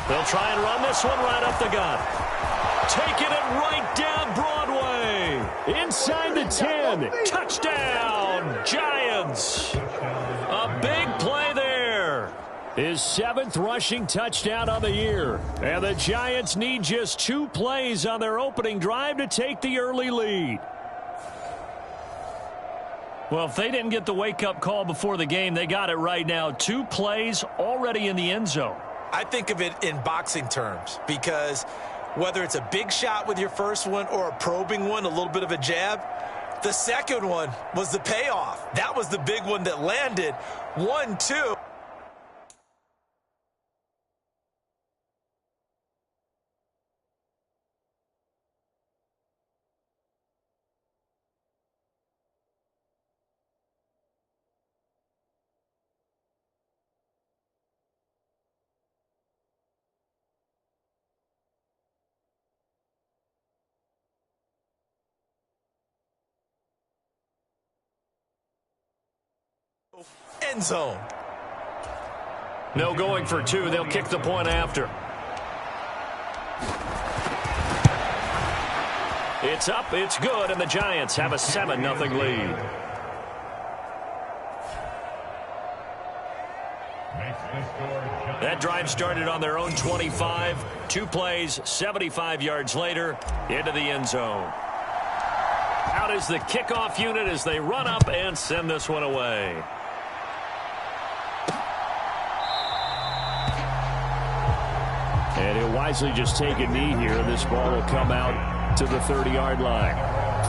They'll try and run this one right up the gut. Taking it right down Broadway.
Inside the 10.
Touchdown, Giants. A big play there.
His 7th rushing touchdown on the year. And the Giants need just 2 plays on their opening drive to take the early lead.
Well, if they didn't get the wake-up call before the game, they got it right now. 2 plays already in the end zone.
I think of it in boxing terms, because whether it's a big shot with your first one or a probing one, a little bit of a jab, the second one was the payoff. That was the big one that landed. 1-2. End zone.
No going for 2. They'll kick the point after. It's up, it's good, and the Giants have a 7-0 lead. That drive started on their own 25. 2 plays, 75 yards later, into the end zone. Out is the kickoff unit as they run up and send this one away.
And he'll wisely just take a knee here, and this ball will come out to the 30-yard line.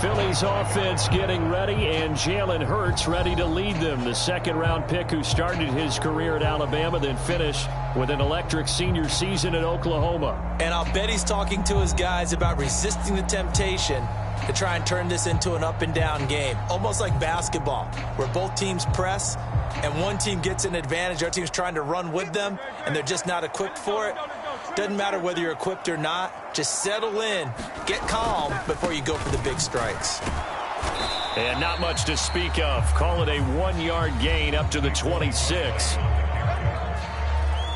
Philly's offense getting ready, and Jalen Hurts ready to lead them. The 2nd-round pick who started his career at Alabama, then finished with an electric senior season at Oklahoma.
And I'll bet he's talking to his guys about resisting the temptation to try and turn this into an up-and-down game, almost like basketball, where both teams press, and one team gets an advantage. Our team's trying to run with them, and they're just not equipped for it. Doesn't matter whether you're equipped or not. Just settle in, get calm before you go for the big strikes.
And not much to speak of. Call it a 1-yard gain up to the 26.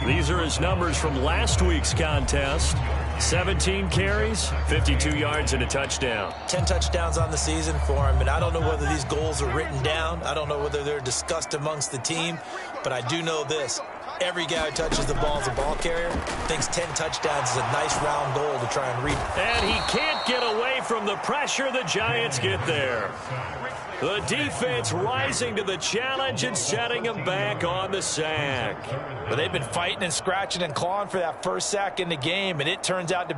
These are his numbers from last week's contest. 17 carries, 52 yards, and a touchdown.
10 touchdowns on the season for him, and I don't know whether these goals are written down. I don't know whether they're discussed amongst the team, but I do know this. Every guy who touches the ball as a ball carrier thinks 10 touchdowns is a nice round goal to try and reach.
And he can't get away from the pressure. The Giants get there. The defense rising to the challenge and setting them back on the sack.
But they've been fighting and scratching and clawing for that first sack in the game, and it turns out to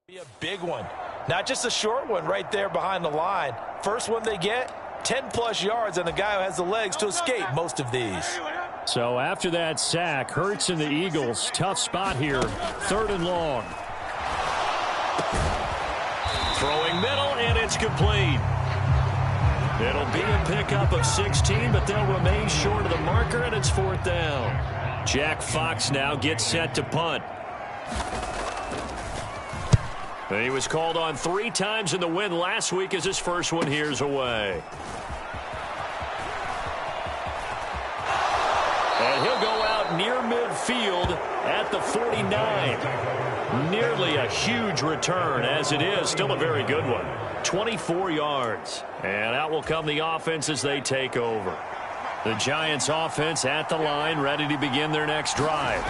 be a big one. Not just a short one right there behind the line. First one they get, 10-plus yards, and a guy who has the legs to escape most of these.
So after that sack, Hurts and the Eagles, tough spot here, 3rd and long.
Throwing middle, and it's complete. It'll be a pickup of 16, but they'll remain short of the marker, and it's 4th down. Jack Fox now gets set to punt. He was called on 3 times in the win last week as his first one here's away. And he'll go out near midfield at the 49. Nearly a huge return as it is. Still a very good one. 24 yards. And out will come the offense as they take over. The Giants offense at the line, ready to begin their next drive.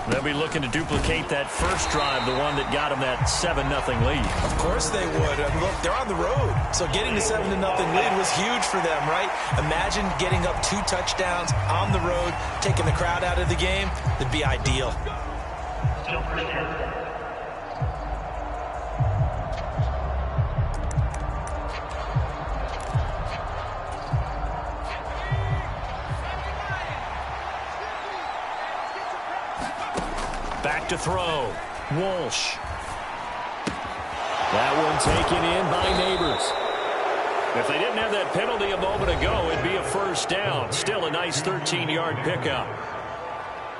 They'll be looking to duplicate that first drive, the one that got them that 7-0 lead.
Of course they would. Look, they're on the road, so getting the 7-0 lead was huge for them, right? Imagine getting up 2 touchdowns on the road, taking the crowd out of the game. It'd be ideal.
Back to throw. Walsh.
That one taken in by Neighbors.
If they didn't have that penalty a moment ago, it'd be a first down. Still a nice 13-yard pickup.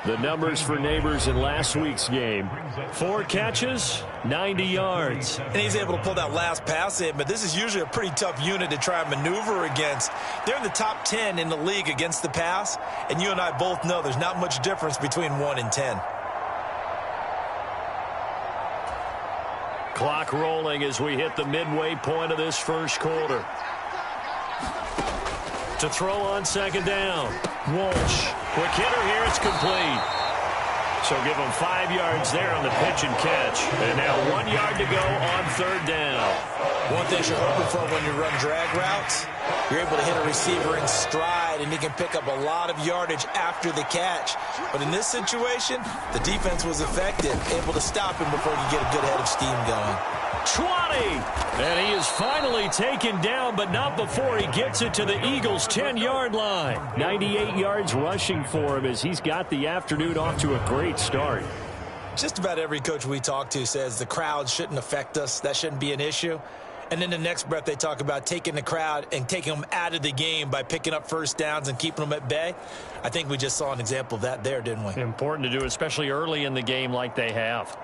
The numbers for Neighbors in last week's game.
4 catches, 90 yards.
And he's able to pull that last pass in, but this is usually a pretty tough unit to try and maneuver against. They're in the top 10 in the league against the pass, and you and I both know there's not much difference between 1 and 10.
Clock rolling as we hit the midway point of this first quarter. To throw on 2nd down. Walsh. Quick hitter here. It's complete. So give him 5 yards there on the pitch and catch. And now 1 yard to go on 3rd down.
One thing you're hoping for when you run drag routes, you're able to hit a receiver in stride, and he can pick up a lot of yardage after the catch. But in this situation, the defense was effective, able to stop him before he could get a good head of steam going.
20! And he is finally taken down, but not before he gets it to the Eagles' 10-yard line.
98 yards rushing for him as he's got the afternoon off to a great start.
Just about every coach we talk to says the crowd shouldn't affect us. That shouldn't be an issue. And then the next breath they talk about taking the crowd and taking them out of the game by picking up first downs and keeping them at bay. I think we just saw an example of that there, didn't we?
Important to do, especially early in the game like they have.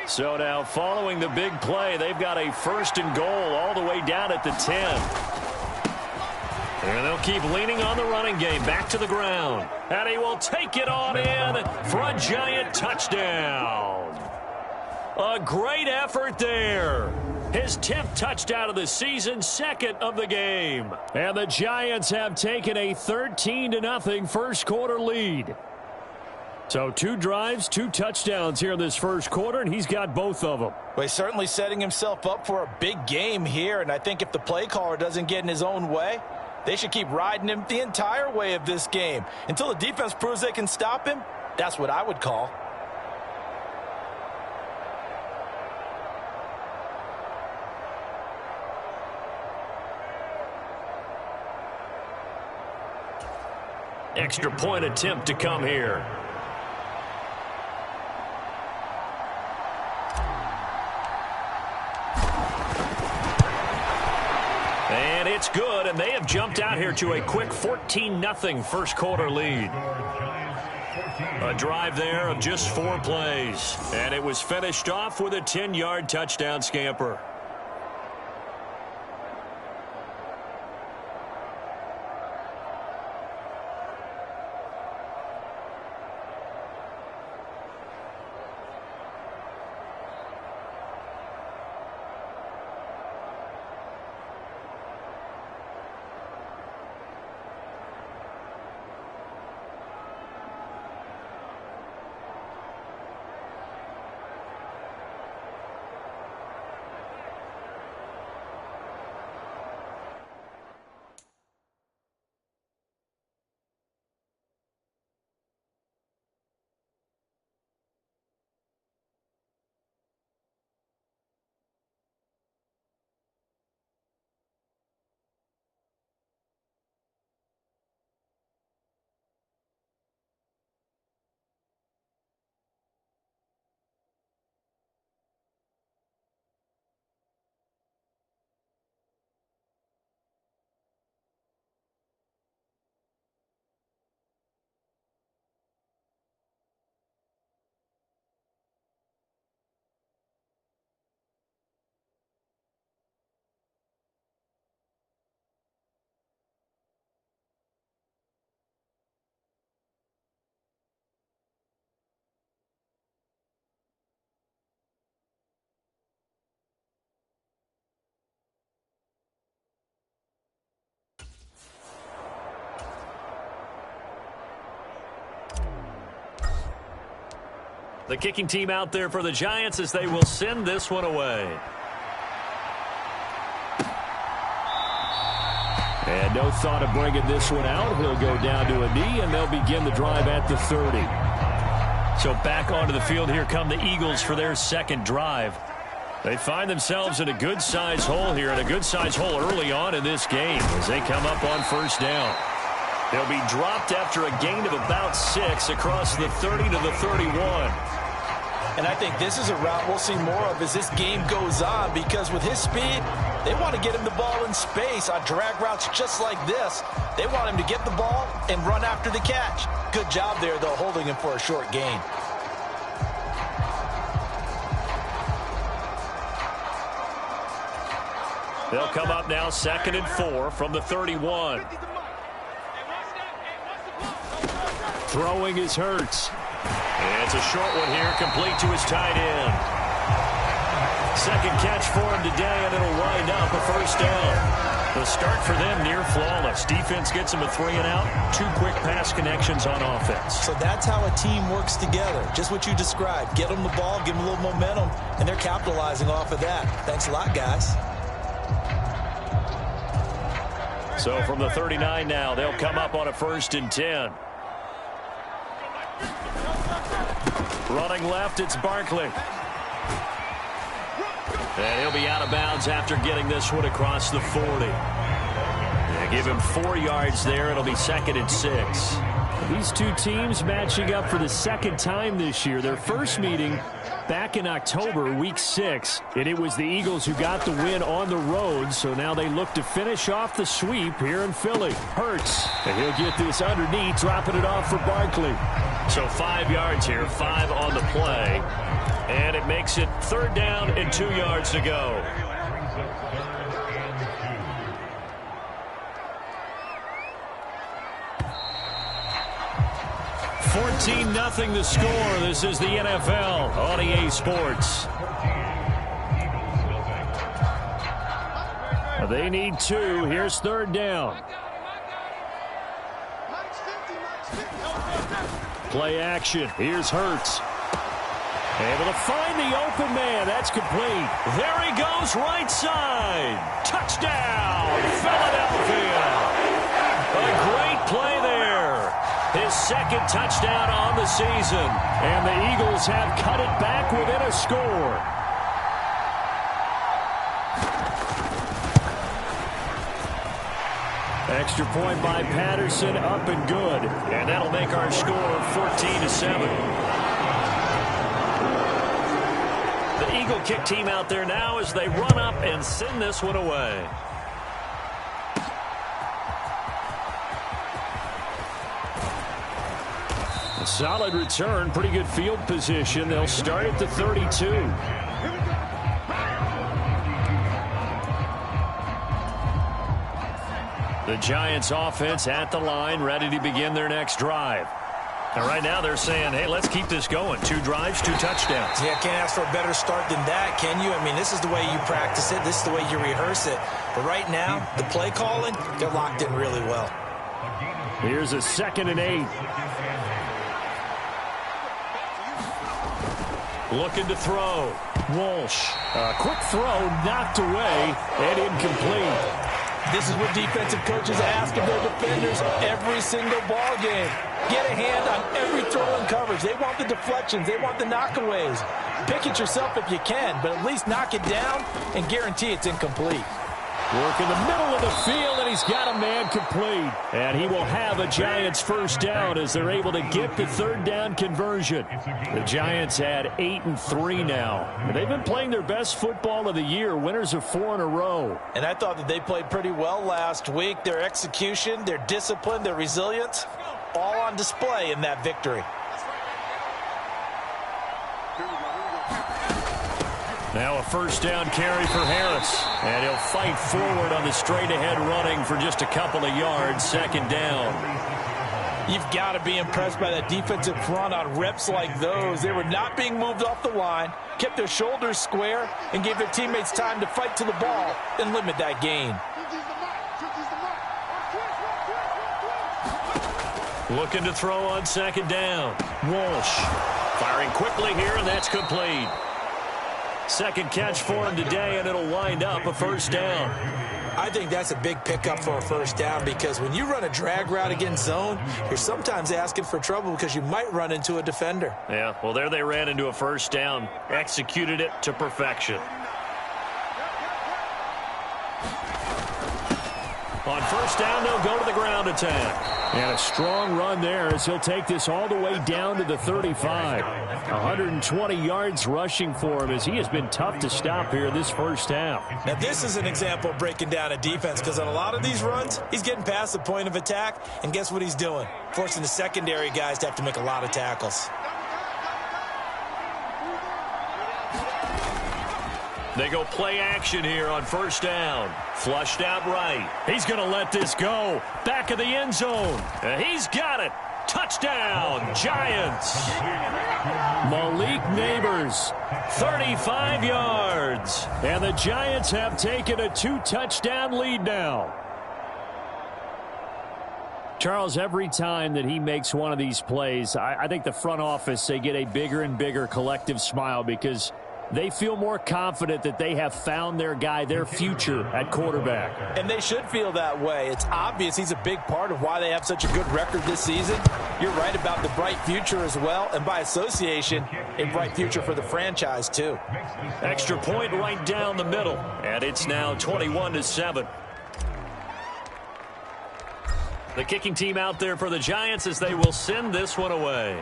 So now following the big play, they've got a 1st and goal all the way down at the 10. And they'll keep leaning on the running game. Back to the ground. And he will take it on in for a Giant touchdown. A great effort there. His 10th touchdown of the season, 2nd of the game.
And the Giants have taken a 13-0 first quarter lead. So 2 drives, 2 touchdowns here in this first quarter, and he's got both of them.
Well, he's certainly setting himself up for a big game here, and I think if the play caller doesn't get in his own way, they should keep riding him the entire way of this game. Until the defense proves they can stop him, that's what I would call.
Extra point attempt to come here. And it's good, and they have jumped out here to a quick 14-0 first quarter lead. A drive there of just 4 plays, and it was finished off with a 10-yard touchdown scamper. The kicking team out there for the Giants as they will send this one away.
And no thought of bringing this one out. He'll go down to a knee, and they'll begin the drive at the 30.
So back onto the field, here come the Eagles for their second drive. They find themselves in a good-sized hole here, and a good-sized hole early on in this game as they come up on first down. They'll be dropped after a gain of about 6 across the 30 to the 31.
And I think this is a route we'll see more of as this game goes on, because with his speed, they want to get him the ball in space on drag routes just like this. They want him to get the ball and run after the catch. Good job there, though, holding him for a short gain.
They'll come up now 2nd and 4 from the 31.
Throwing is Hurts.
And it's a short one here, complete to his tight end. Second catch for him today, and it'll wind up a first down. The start for them near flawless. Defense gets him a 3-and-out. 2 quick pass connections on offense.
So that's how a team works together. Just what you described. Get them the ball, give them a little momentum, and they're capitalizing off of that. Thanks a lot, guys.
So from the 39 now, they'll come up on a 1st and 10. Running left, it's Barkley. And he'll be out of bounds after getting this one across the 40. They give him 4 yards there. It'll be 2nd and 6.
These two teams matching up for the second time this year. Their first meeting back in October, week 6, and it was the Eagles who got the win on the road, so now they look to finish off the sweep here in Philly. Hurts, and he'll get this underneath, dropping it off for Barkley.
So 5 yards here, 5 on the play, and it makes it 3rd down and 2 yards to go. $14-0 the score. This is the NFL on EA Sports.
They need 2. Here's 3rd down. Play action. Here's Hurts. Able to find the open man. That's complete.
There he goes, right side. Touchdown, Philadelphia. A great play there. His 2nd touchdown on the season.
And the Eagles have cut it back within a score. Extra point by Patterson, up and good.
And that'll make our score 14-7. The Eagle kick team out there now as they run up and send this one away.
A solid return, pretty good field position. They'll start at the 32.
The Giants offense at the line, ready to begin their next drive. And right now they're saying, hey, let's keep this going. 2 drives, 2 touchdowns.
Yeah, can't ask for a better start than that, can you? I mean, this is the way you practice it. This is the way you rehearse it. But right now, the play calling, they're locked in really well.
Here's a 2nd and 8.
Looking to throw.
Walsh. A quick throw knocked away and incomplete.
This is what defensive coaches ask of their defenders every single ball game. Get a hand on every throw and coverage. They want the deflections. They want the knockaways. Pick it yourself if you can, but at least knock it down and guarantee it's incomplete.
Work in the middle of the field, and he's got a man complete. And he will have a Giants 1st down as they're able to get the 3rd down conversion. The Giants had 8-3 now. And they've been playing their best football of the year, winners of 4 in a row.
And I thought that they played pretty well last week. Their execution, their discipline, their resilience, all on display in that victory.
Now a 1st down carry for Harris. And he'll fight forward on the straight-ahead running for just a couple of yards. 2nd down.
You've got to be impressed by that defensive front on reps like those. They were not being moved off the line, kept their shoulders square, and gave their teammates time to fight to the ball and limit that gain.
Looking to throw on 2nd down.
Walsh
Firing quickly here, and that's complete. Second catch for him today, and it'll wind up a first down.
I think that's a big pickup for a first down because when you run a drag route against zone, you're sometimes asking for trouble because you might run into a defender.
Yeah, well, there they ran into a first down. Executed it to perfection. On first down, they'll go to the ground attack.
And a strong run there as he'll take this all the way down to the 35. 120 yards rushing for him as he has been tough to stop here this first half.
Now, this is an example of breaking down a defense because on a lot of these runs, he's getting past the point of attack, and guess what he's doing? Forcing the secondary guys to have to make a lot of tackles.
They go play action here on first down. Flushed out right.
He's going to let this go. Back of the end zone.
He's got it. Touchdown, Giants.
Malik Neighbors, 35 yards. And the Giants have taken a 2-touchdown lead now. Charles, every time that he makes one of these plays, I think the front office, they get a bigger and bigger collective smile because they feel more confident that they have found their guy, their future at quarterback.
And they should feel that way. It's obvious he's a big part of why they have such a good record this season. You're right about the bright future as well, and by association, a bright future for the franchise too.
Extra point right down the middle, and it's now 21-7. The kicking team out there for the Giants as they will send this one away.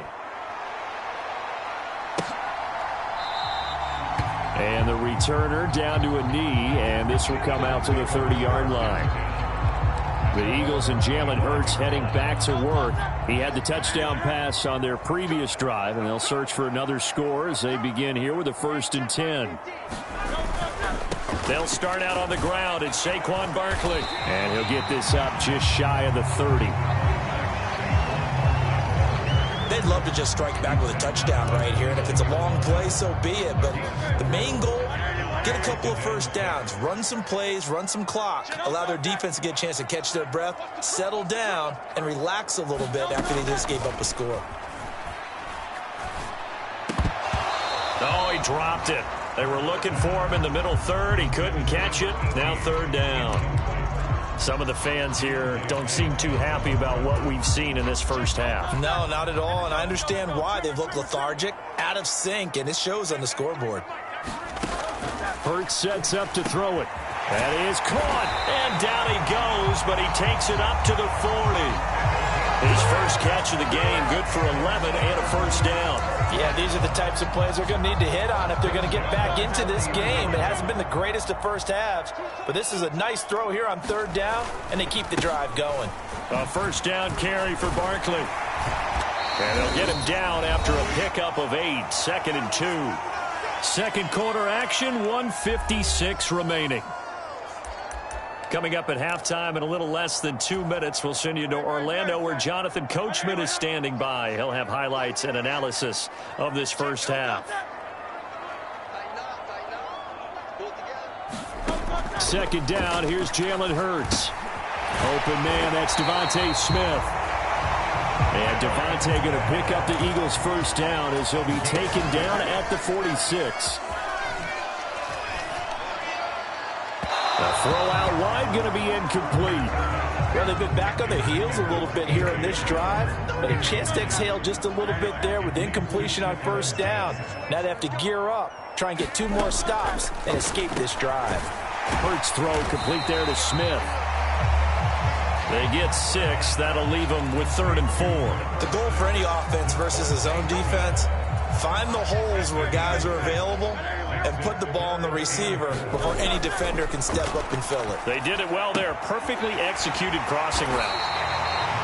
And the returner down to a knee, and this will come out to the 30-yard line. The Eagles and Jalen Hurts heading back to work. He had the touchdown pass on their previous drive, and they'll search for another score as they begin here with a 1st and 10.
They'll start out on the ground. It's Saquon Barkley.
And he'll get this up just shy of the 30.
They'd love to just strike back with a touchdown right here, and if it's a long play, so be it. But the main goal, get a couple of first downs, run some plays, run some clock, allow their defense to get a chance to catch their breath, settle down, and relax a little bit after they just gave up a score.
Oh, he dropped it. They were looking for him in the middle third. He couldn't catch it. Now 3rd down. Some of the fans here don't seem too happy about what we've seen in this first half.
No, not at all, and I understand why. They've looked lethargic, out of sync, and it shows on the scoreboard.
Hurts sets up to throw it.
That is caught, and down he goes, but he takes it up to the 40. His first catch of the game, good for 11 and a first down.
Yeah, these are the types of plays they're going to need to hit on if they're going to get back into this game. It hasn't been the greatest of first halves, but this is a nice throw here on 3rd down, and they keep the drive going.
A first down carry for Barkley. And they'll get him down after a pickup of 8, 2nd and 2.
Second quarter action, 1:56 remaining.
Coming up at halftime in a little less than 2 minutes, we'll send you to Orlando where Jonathan Coachman is standing by. He'll have highlights and analysis of this first half.
Second down, here's Jalen Hurts. Open man, that's Devontae Smith. And Devontae going to pick up the Eagles' first down as he'll be taken down at the 46. A throw out wide going to be incomplete.
Well, they've been back on their heels a little bit here in this drive, but a chance to exhale just a little bit there with incompletion on first down. Now they have to gear up, try and get 2 more stops, and escape this drive.
Hurts throw complete there to Smith.
They get 6. That'll leave them with 3rd and 4.
The goal for any offense versus a zone defense, find the holes where guys are available and put the ball on the receiver before any defender can step up and fill it.
They did it well there. Perfectly executed crossing route.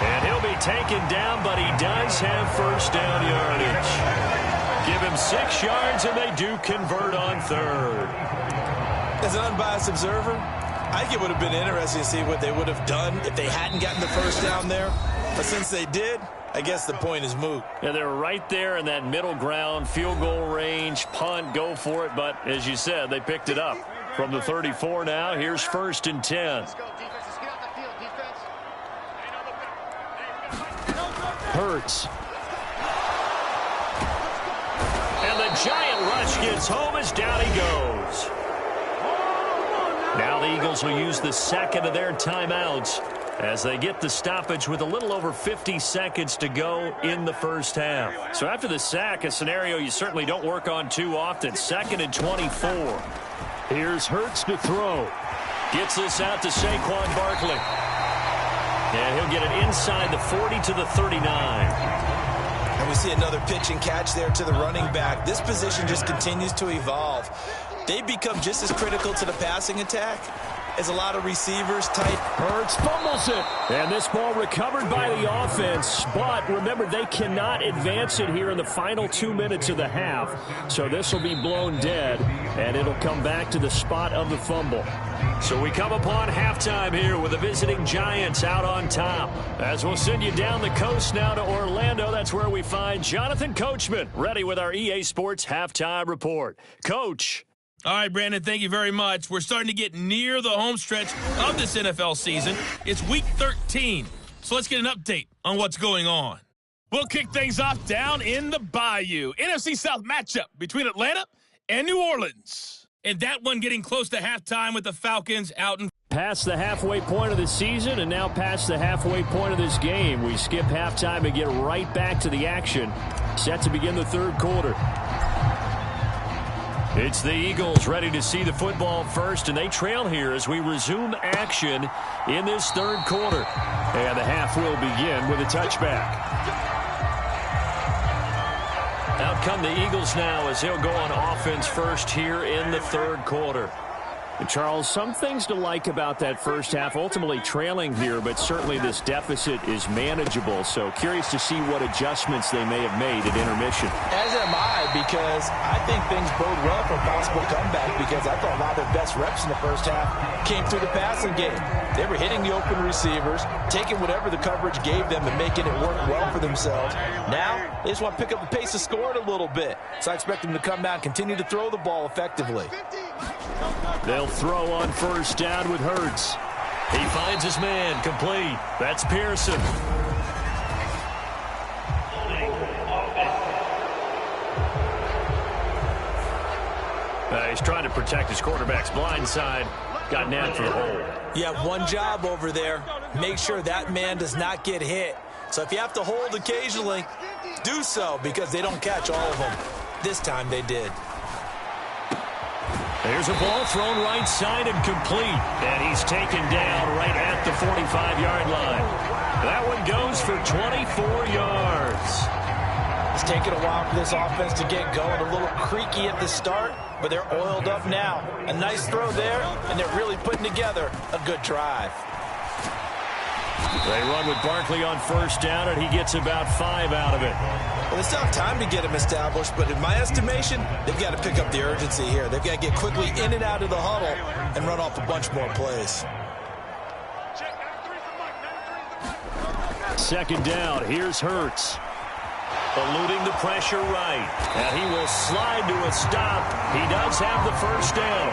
And he'll be taken down, but he does have first down yardage. Give him 6 yards, and they do convert on 3rd.
As an unbiased observer, I think it would have been interesting to see what they would have done if they hadn't gotten the first down there. But since they did, I guess the point is moot.
Yeah, they're right there in that middle ground, field goal range, punt, go for it. But as you said, they picked it up from the 34 now. Here's 1st and 10.
Hurts.
And the giant rush gets home as down he goes. Now the Eagles will use the second of their timeouts as they get the stoppage with a little over 50 seconds to go in the first half. So after the sack, a scenario you certainly don't work on too often. 2nd and 24.
Here's Hurts to throw.
Gets this out to Saquon Barkley. And he'll get it inside the 40 to the 39.
And we see another pitch and catch there to the running back. This position just continues to evolve. They become just as critical to the passing attack as a lot of receivers tight.
Hurts fumbles it. And this ball recovered by the offense. But remember, they cannot advance it here in the final 2 minutes of the half. So this will be blown dead, and it'll come back to the spot of the fumble.
So we come upon halftime here with the visiting Giants out on top. As we'll send you down the coast now to Orlando, that's where we find Jonathan Coachman ready with our EA Sports Halftime Report. Coach.
All right, Brandon, thank you very much. We're starting to get near the home stretch of this NFL season. It's Week 13, so let's get an update on what's going on. We'll kick things off down in the Bayou. NFC South matchup between Atlanta and New Orleans. And that one getting close to halftime with the Falcons out in
past the halfway point of the season and now past the halfway point of this game. We skip halftime and get right back to the action. Set to begin the third quarter. It's the Eagles ready to see the football first, and they trail here as we resume action in this third quarter. And the half will begin with a touchback. Out come the Eagles now as they'll go on offense first here in the third quarter. And Charles, some things to like about that first half, ultimately trailing here, but certainly this deficit is manageable. So curious to see what adjustments they may have made at intermission.
As am I, because I think things bode well for a possible comeback, because I thought a lot of their best reps in the first half came through the passing game. They were hitting the open receivers, taking whatever the coverage gave them and making it work well for themselves. Now, they just want to pick up the pace of scoring a little bit. So I expect them to come out and continue to throw the ball effectively.
They'll throw on first down with Hurts.
He finds his man complete. That's Pearson. He's trying to protect his quarterback's blind side. Got nabbed for the hole.
You have one job over there. Make sure that man does not get hit. So if you have to hold occasionally, do so, because they don't catch all of them. This time they did.
There's a ball thrown right side and complete. And he's taken down right at the 45-yard line. That one goes for 24 yards.
It's taken a while for this offense to get going. A little creaky at the start, but they're oiled up now. A nice throw there, and they're really putting together a good drive.
They run with Barkley on first down, and he gets about 5 out of it.
Well, they still have time to get him established, but in my estimation, they've got to pick up the urgency here. They've got to get quickly in and out of the huddle and run off a bunch more plays.
Second down, here's Hurts.
Eluding the pressure right. And he will slide to a stop. He does have the first down.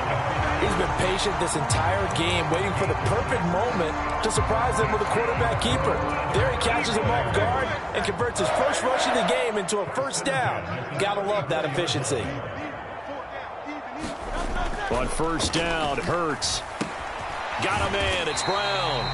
He's been patient this entire game, waiting for the perfect moment to surprise them with a quarterback keeper. There he catches him off guard and converts his first rush of the game into a first down. Gotta love that efficiency.
On first down, Hurts.
Got a man. It's Brown.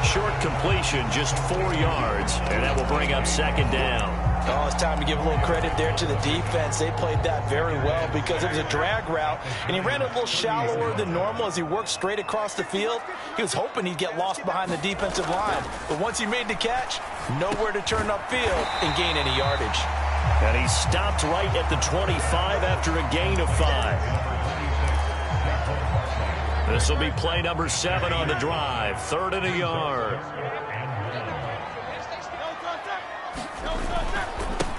Short completion, just 4 yards, and that will bring up second down.
Oh, it's time to give a little credit there to the defense. They played that very well because it was a drag route, and he ran a little shallower than normal as he worked straight across the field. He was hoping he'd get lost behind the defensive line, but once he made the catch, nowhere to turn upfield and gain any yardage.
And he stopped right at the 25 after a gain of 5. This will be play number 7 on the drive. 3rd and a yard.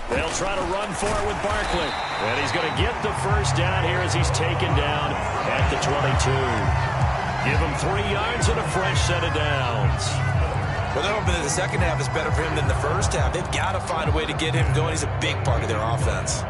They'll try to run for it with Barkley. And he's going to get the first down here as he's taken down at the 22. Give him 3 yards and a fresh set of downs.
Well, they're hoping that the second half is better for him than the first half. They've got to find a way to get him going. He's a big part of their offense.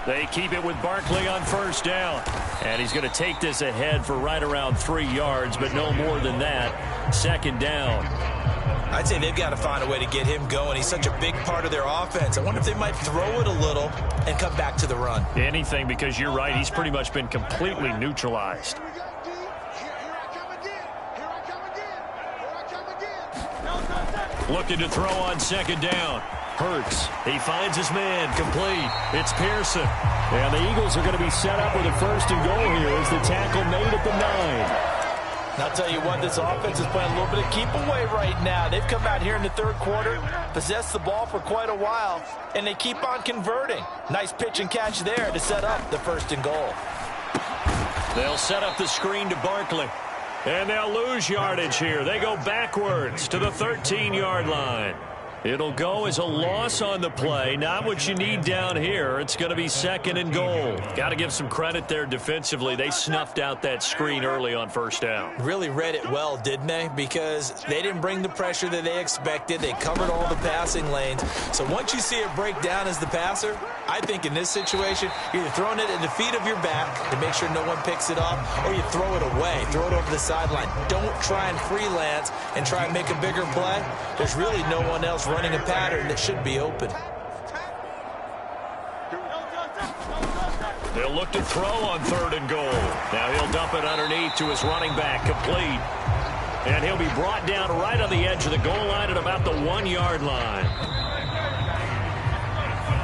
They keep it with Barkley on first down. And he's going to take this ahead for right around 3 yards, but no more than that. Second down.
I'd say they've got to find a way to get him going. He's such a big part of their offense. I wonder if they might throw it a little and come back to the run.
Anything, because you're right. He's pretty much been completely neutralized. Looking to throw on second down. Hurts. He finds his man. Complete. It's Pearson. And the Eagles are going to be set up with a first and goal here as the tackle made at the 9.
And I'll tell you what, this offense is playing a little bit of keep away right now. They've come out here in the third quarter, possessed the ball for quite a while, and they keep on converting. Nice pitch and catch there to set up the first and goal.
They'll set up the screen to Barkley. And they'll lose yardage here. They go backwards to the 13-yard line. It'll go as a loss on the play. Not what you need down here. It's going to be second and goal. Got to give some credit there defensively. They snuffed out that screen early on first down.
Really read it well, didn't they? Because they didn't bring the pressure that they expected. They covered all the passing lanes. So once you see it break down as the passer, I think in this situation, you're either throwing it at the feet of your back to make sure no one picks it off, or you throw it away, throw it over the sideline. Don't try and freelance and try and make a bigger play. There's really no one else running a pattern that should be open.
They'll look to throw on third and goal. Now he'll dump it underneath to his running back, complete. And he'll be brought down right on the edge of the goal line at about the 1-yard line.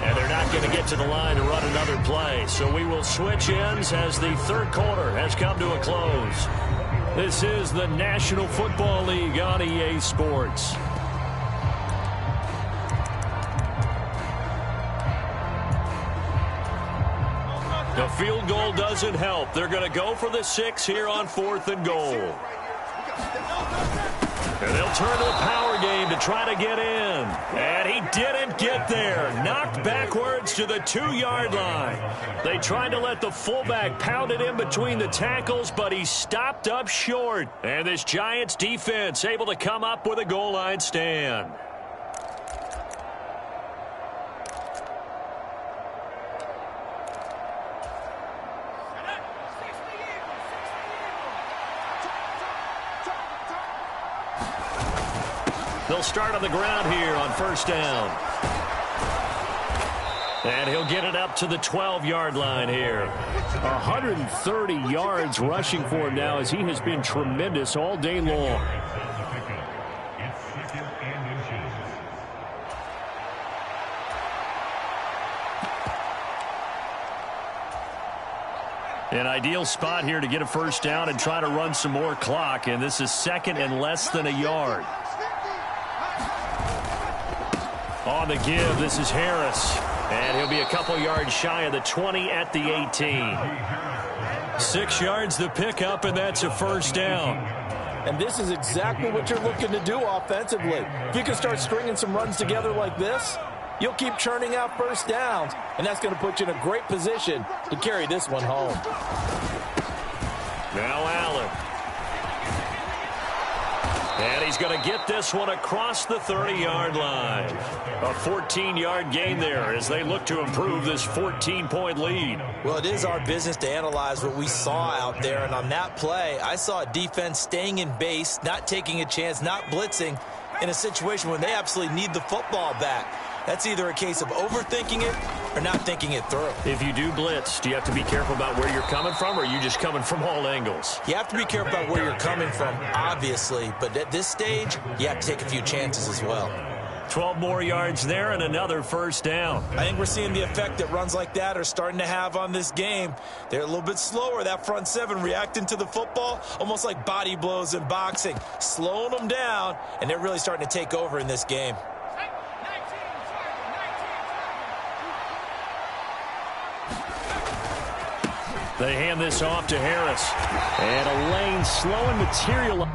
And they're not going to get to the line to run another play. So we will switch ends as the third quarter has come to a close. This is the National Football League on EA Sports. The field goal doesn't help. They're going to go for the 6 here on fourth and goal. And they'll turn to a power game to try to get in. And he didn't get there. Knocked backwards to the 2-yard line. They tried to let the fullback pound it in between the tackles, but he stopped up short. And this Giants defense able to come up with a goal line stand. They'll start on the ground here on first down. And he'll get it up to the 12-yard line here. 130 yards rushing for him now as he has been tremendous all day long. An ideal spot here to get a first down and try to run some more clock. And this is second and less than a yard. On the give, this is Harris. And he'll be a couple yards shy of the 20 at the 18. 6 yards the pickup, and that's a first down.
And this is exactly what you're looking to do offensively. If you can start stringing some runs together like this, you'll keep churning out first downs, and that's going to put you in a great position to carry this one home.
Now Allen. And he's going to get this one across the 30-yard line. A 14-yard gain there as they look to improve this 14-point lead.
Well, it is our business to analyze what we saw out there. And on that play, I saw a defense staying in base, not taking a chance, not blitzing in a situation when they absolutely need the football back. That's either a case of overthinking it or not thinking it through.
If you do blitz, do you have to be careful about where you're coming from, or are you just coming from all angles?
You have to be careful about where you're coming from, obviously. But at this stage, you have to take a few chances as well.
12 more yards there and another first down.
I think we're seeing the effect that runs like that are starting to have on this game. They're a little bit slower, that front seven, reacting to the football, almost like body blows in boxing, slowing them down, and they're really starting to take over in this game.
They hand this off to Harris. And a lane slowing material.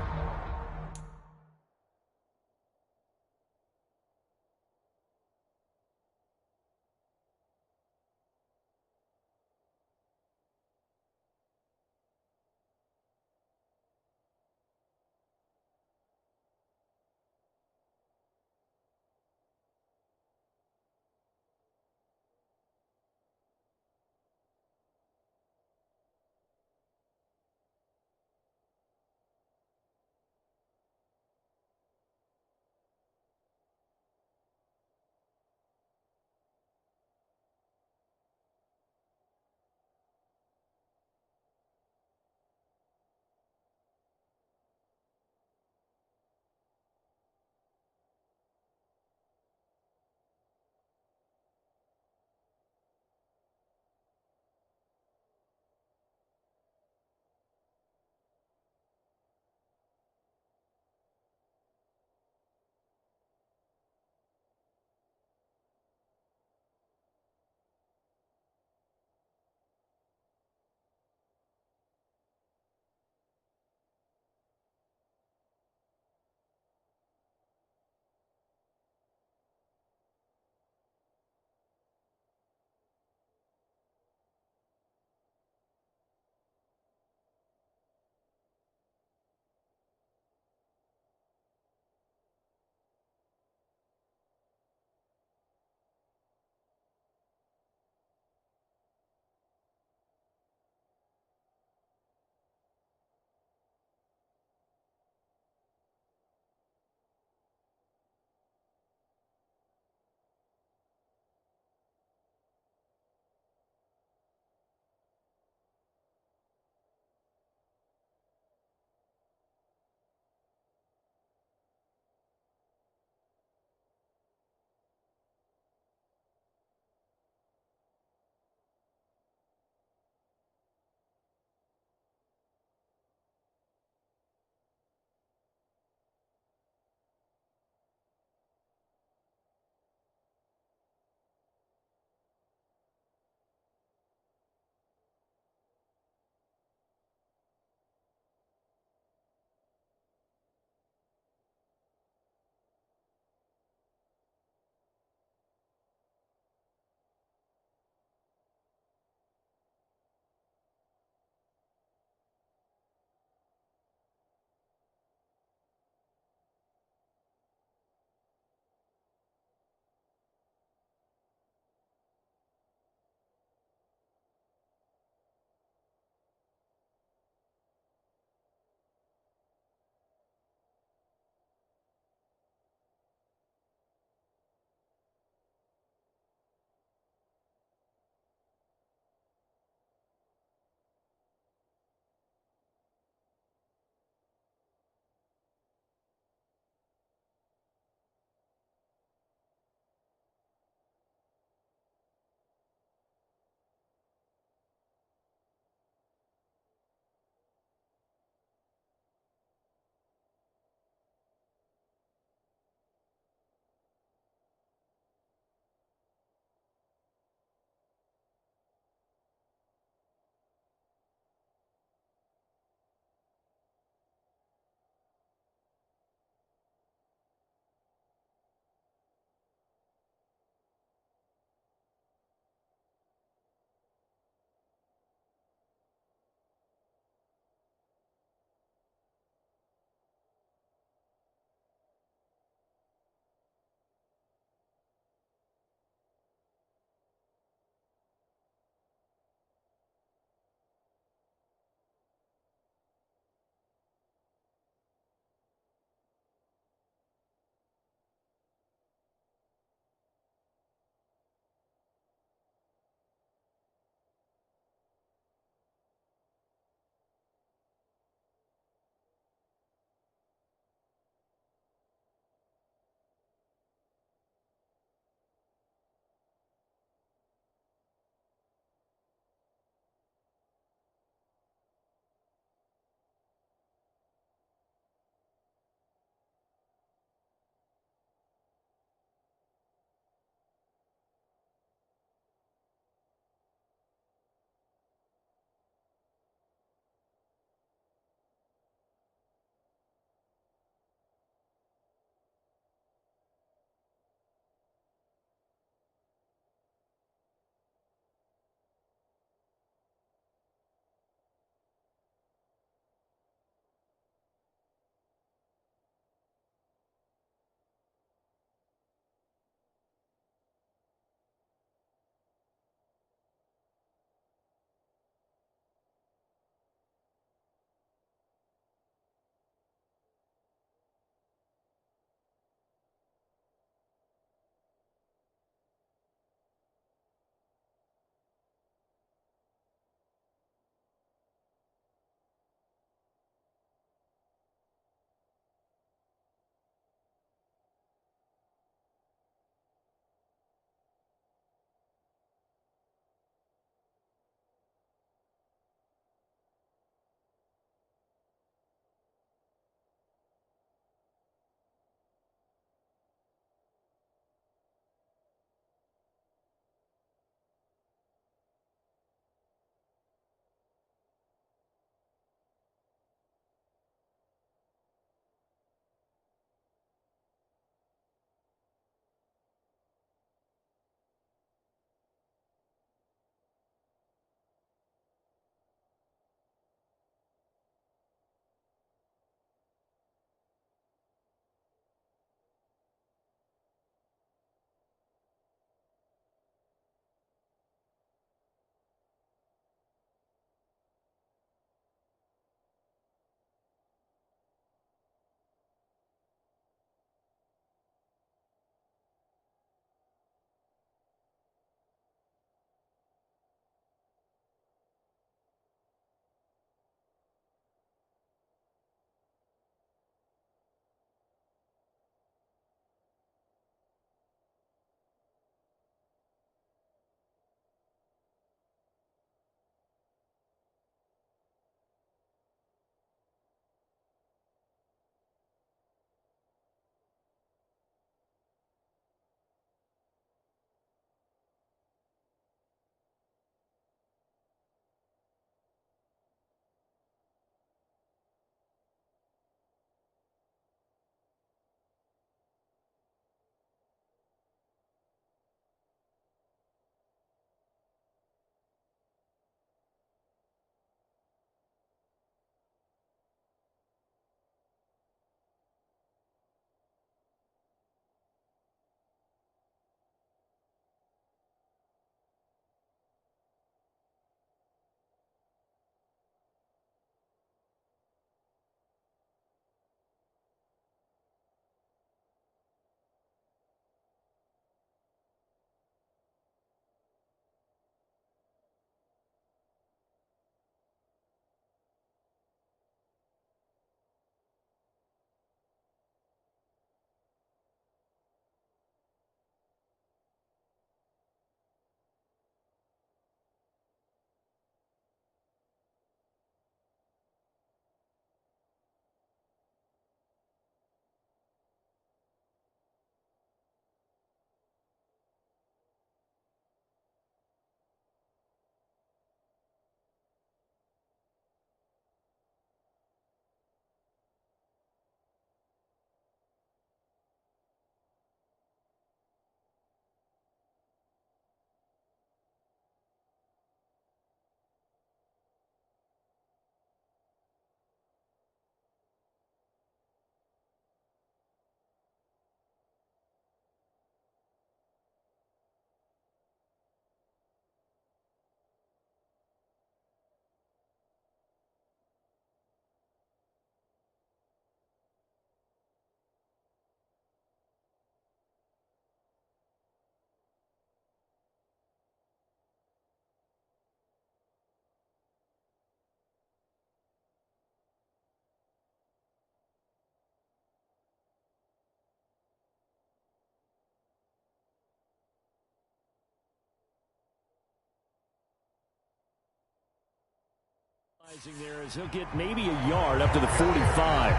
There is he'll get maybe a yard up to the 45.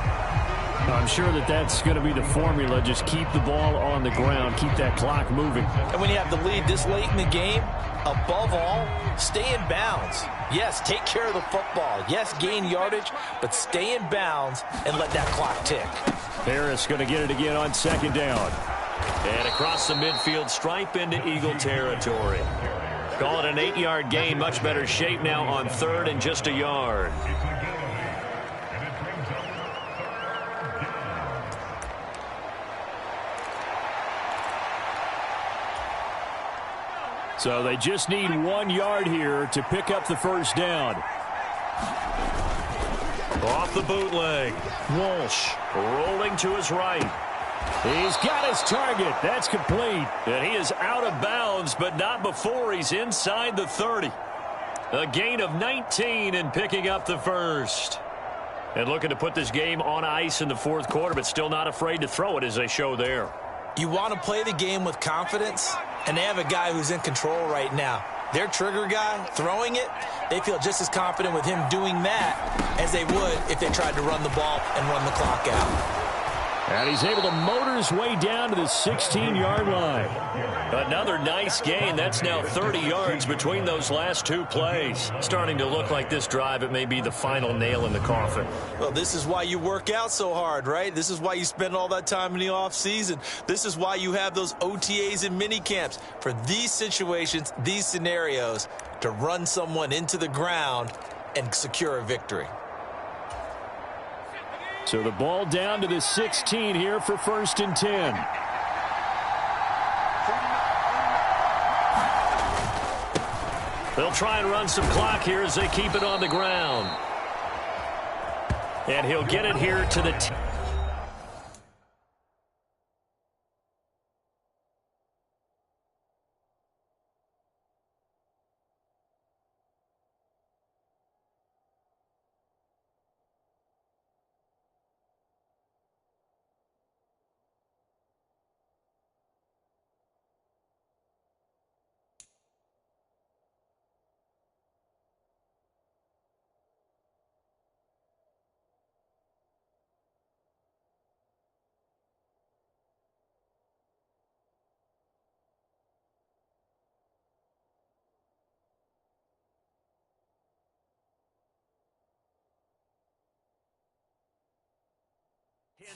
I'm sure that's going to be the formula. Just keep the ball on the ground. Keep that clock moving.
And when you have the lead this late in the game, above all, stay in bounds. Yes, take care of the football. Yes, gain yardage, but stay in bounds and let that clock tick.
Harris going to get it again on second down.
And across the midfield stripe into Eagle territory. Call it an 8-yard gain. Much better shape now on third and just a yard.
So they just need 1 yard here to pick up the first down.
Off the bootleg. Walsh rolling to his right.
He's got his target. That's complete.
And he is out of bounds, but not before he's inside the 30. A gain of 19 and picking up the first. And looking to put this game on ice in the fourth quarter, but still not afraid to throw it as they show there.
You want to play the game with confidence, and they have a guy who's in control right now. Their trigger guy throwing it, they feel just as confident with him doing that as they would if they tried to run the ball and run the clock out.
And he's able to motor his way down to the 16-yard line.
Another nice gain. That's now 30 yards between those last two plays. Starting to look like this drive, it may be the final nail in the coffin.
Well, this is why you work out so hard, right? This is why you spend all that time in the offseason. This is why you have those OTAs and mini camps. For these situations, these scenarios, to run someone into the ground and secure a victory.
So the ball down to the 16 here for 1st and 10.
They'll try and run some clock here as they keep it on the ground. And he'll get it here to the 10.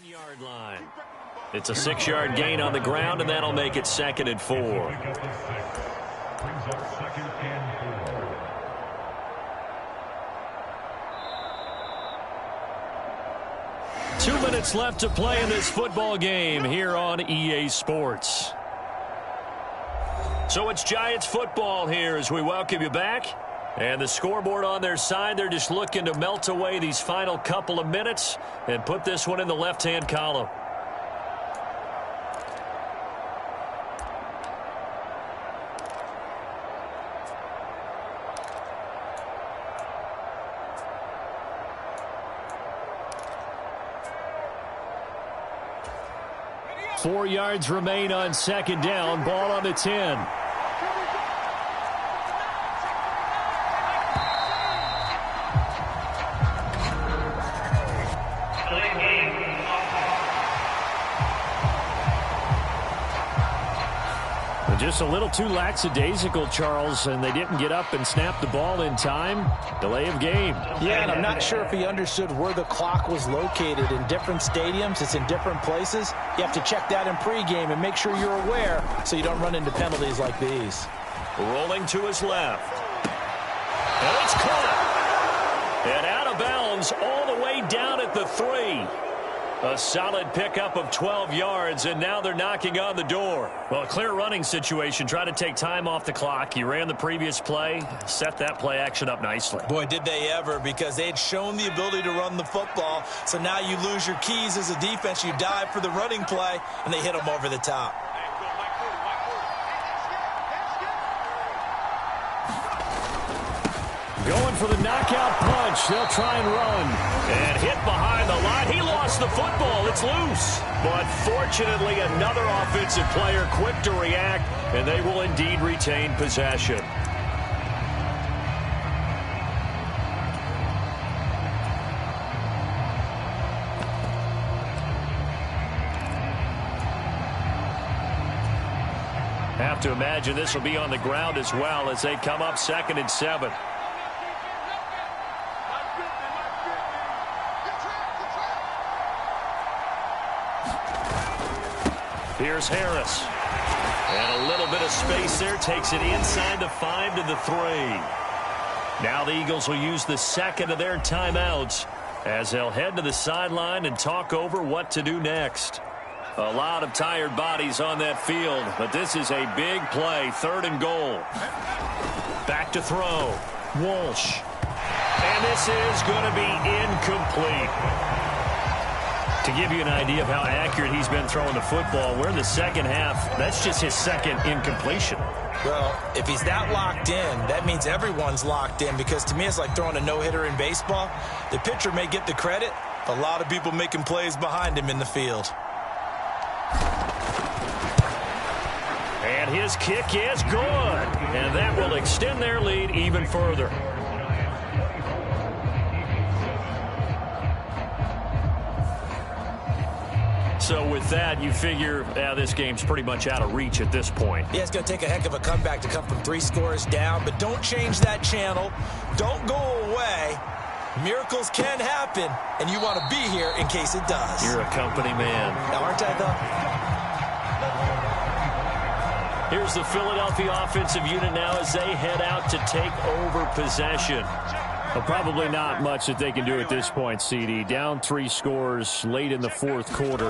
Yard line. It's a 6-yard gain on the ground, and that'll make it 2nd and 4. Two minutes left to play in this football game here on EA Sports. So it's Giants football here as we welcome you back. And the scoreboard on their side, they're just looking to melt away these final couple of minutes and put this one in the left-hand column.
Four yards remain on 2nd down. Ball on the 10. Just a little too lackadaisical, Charles, and they didn't get up and snap the ball in time. Delay of game.
Yeah, and I'm not sure if he understood where the clock was located. In different stadiums, it's in different places. You have to check that in pregame and make sure you're aware so you don't run into penalties like these.
Rolling to his left. And it's caught. And out of bounds all the way down at the 3. A solid pickup of 12 yards, and now they're knocking on the door. Well, a clear running situation. Try to take time off the clock. He ran the previous play, set that play action up nicely.
Boy, did they ever, because they had shown the ability to run the football. So now you lose your keys as a defense. You dive for the running play, and they hit them over the top.
Going for the knockout punch. They'll try and run.
And hit behind the line. He lost the football. It's loose. But fortunately, another offensive player quick to react, and they will indeed retain possession. Have to imagine this will be on the ground as well as they come up 2nd and 7. Here's Harris. And a little bit of space there. Takes it inside the 5 to the 3. Now the Eagles will use the second of their timeouts as they'll head to the sideline and talk over what to do next. A lot of tired bodies on that field, but this is a big play. 3rd and goal. Back to throw. Walsh. And this is going to be incomplete. To give you an idea of how accurate he's been throwing the football, we're in the second half. That's just his second incompletion.
Well, if he's that locked in, that means everyone's locked in, because to me it's like throwing a no-hitter in baseball. The pitcher may get the credit, but a lot of people making plays behind him in the field.
And his kick is good. And that will extend their lead even further. So with that, you figure this game's pretty much out of reach at this point.
Yeah, it's going to take a heck of a comeback to come from 3 scores down, but don't change that channel. Don't go away. Miracles can happen, and you want to be here in case it does.
You're a company man.
Now, aren't I, though?
Here's the Philadelphia offensive unit now as they head out to take over possession.
Well, probably not much that they can do at this point, CD. Down 3 scores late in the 4th quarter.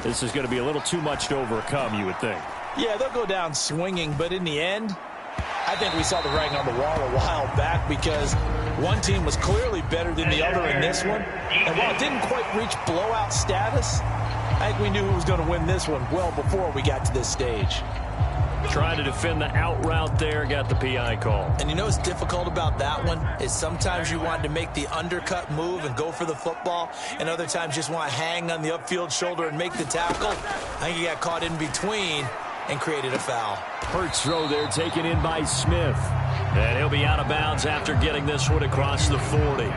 This is going to be a little too much to overcome, you would think.
Yeah, they'll go down swinging, but in the end, I think we saw the writing on the wall a while back, because one team was clearly better than the other in this one. And while it didn't quite reach blowout status, I think we knew who was going to win this one well before we got to this stage.
Trying to defend the out route there, got the PI call.
And you know what's difficult about that one is sometimes you want to make the undercut move and go for the football, and other times you just want to hang on the upfield shoulder and make the tackle. I think he got caught in between and created a foul.
Hurts throw there taken in by Smith.
And he'll be out of bounds after getting this one across the 40.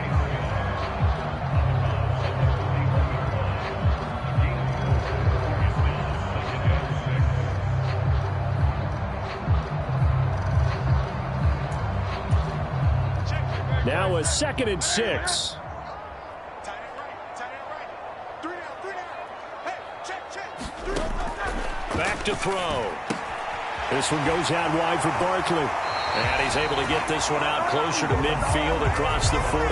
Now a 2nd and 6.
Back to throw.
This one goes out wide for Barkley.
And he's able to get this one out closer to midfield across the 45.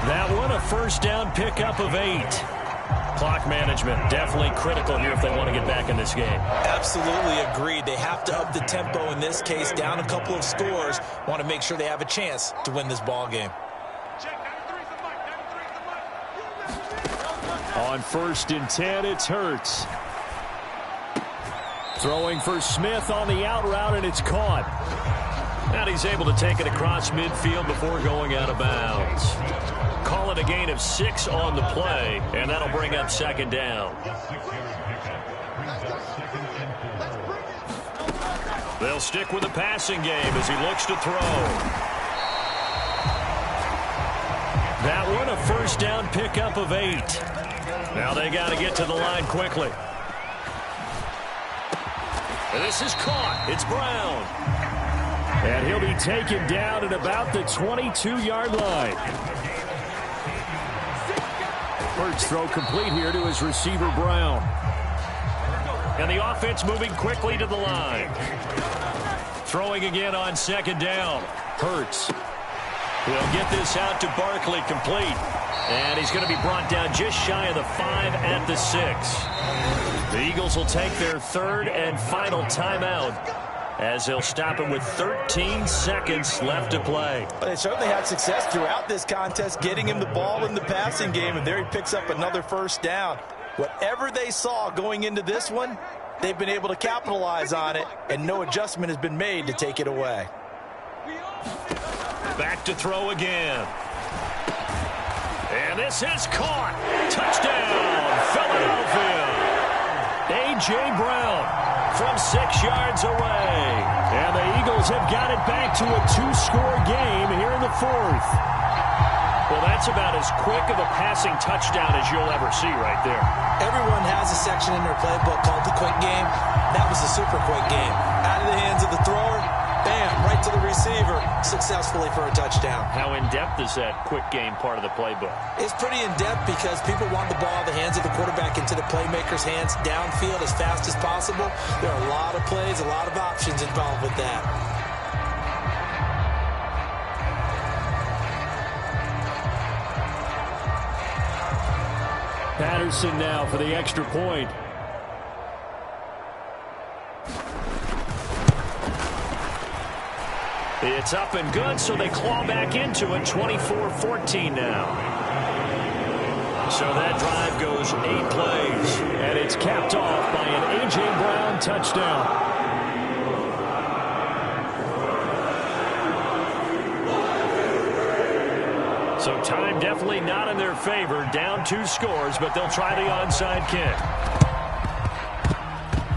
That one a first down pickup of 8. Clock management definitely critical here if they want to get back in this game.
Absolutely agreed. They have to up the tempo in this case, down a couple of scores. Want to make sure they have a chance to win this ball game.
On 1st and 10, it's Hurts. Throwing for Smith on the out route, and it's caught.
And he's able to take it across midfield before going out of bounds. Call it a gain of 6 on the play, and that'll bring up 2nd down. They'll stick with the passing game as he looks to throw. That one a first down pickup of 8. Now they got to get to the line quickly. And this is caught. It's Brown.
And he'll be taken down at about the 22-yard line. Hurts throw complete here to his receiver, Brown.
And the offense moving quickly to the line. Throwing again on 2nd down.
Hurts.
He'll get this out to Barkley complete. And he's going to be brought down just shy of the 5 at the 6. The Eagles will take their 3rd and final timeout as they'll stop him with 13 seconds left to play.
They certainly had success throughout this contest, getting him the ball in the passing game, and there he picks up another first down. Whatever they saw going into this one, they've been able to capitalize on it, and no adjustment has been made to take it away.
Back to throw again. And this is caught. Touchdown, Philadelphia. A.J. Brown from 6 yards away.
And the Eagles have got it back to a 2-score game here in the 4th.
Well, that's about as quick of a passing touchdown as you'll ever see right there.
Everyone has a section in their playbook called the quick game. That was a super quick game. Out of the hands of the thrower, bam, right to the receiver, successfully for a touchdown.
How in-depth is that quick game part of the playbook?
It's pretty in-depth because people want the ball out of the hands of the quarterback into the playmaker's hands downfield as fast as possible. There are a lot of plays, a lot of options involved with that.
Patterson now for the extra point.
It's up and good, so they claw back into it, 24-14 now. So that drive goes 8 plays.
And it's capped off by an A.J. Brown touchdown.
So time definitely not in their favor. Down 2 scores, but they'll try the onside kick.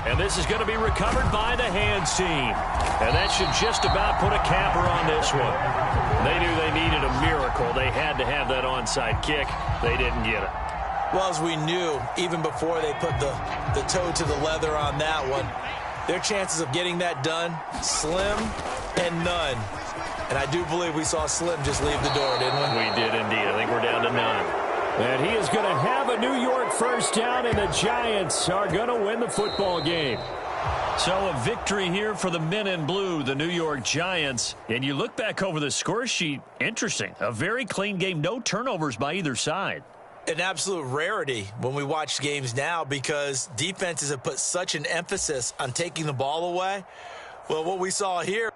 And this is going to be recovered by the hands team. And that should just about put a capper on this one. They knew they needed a miracle. They had to have that onside kick. They didn't get it.
Well, as we knew, even before they put the toe to the leather on that one, their chances of getting that done, slim and none. And I do believe we saw Slim just leave the door, didn't we?
We did indeed. I think we're down to none.
And he is going to have a New York first down, and the Giants are going to win the football game.
So a victory here for the men in blue, the New York Giants. And you look back over the score sheet, interesting. A very clean game, no turnovers by either side.
An absolute rarity when we watch games now because defenses have put such an emphasis on taking the ball away. Well, what we saw here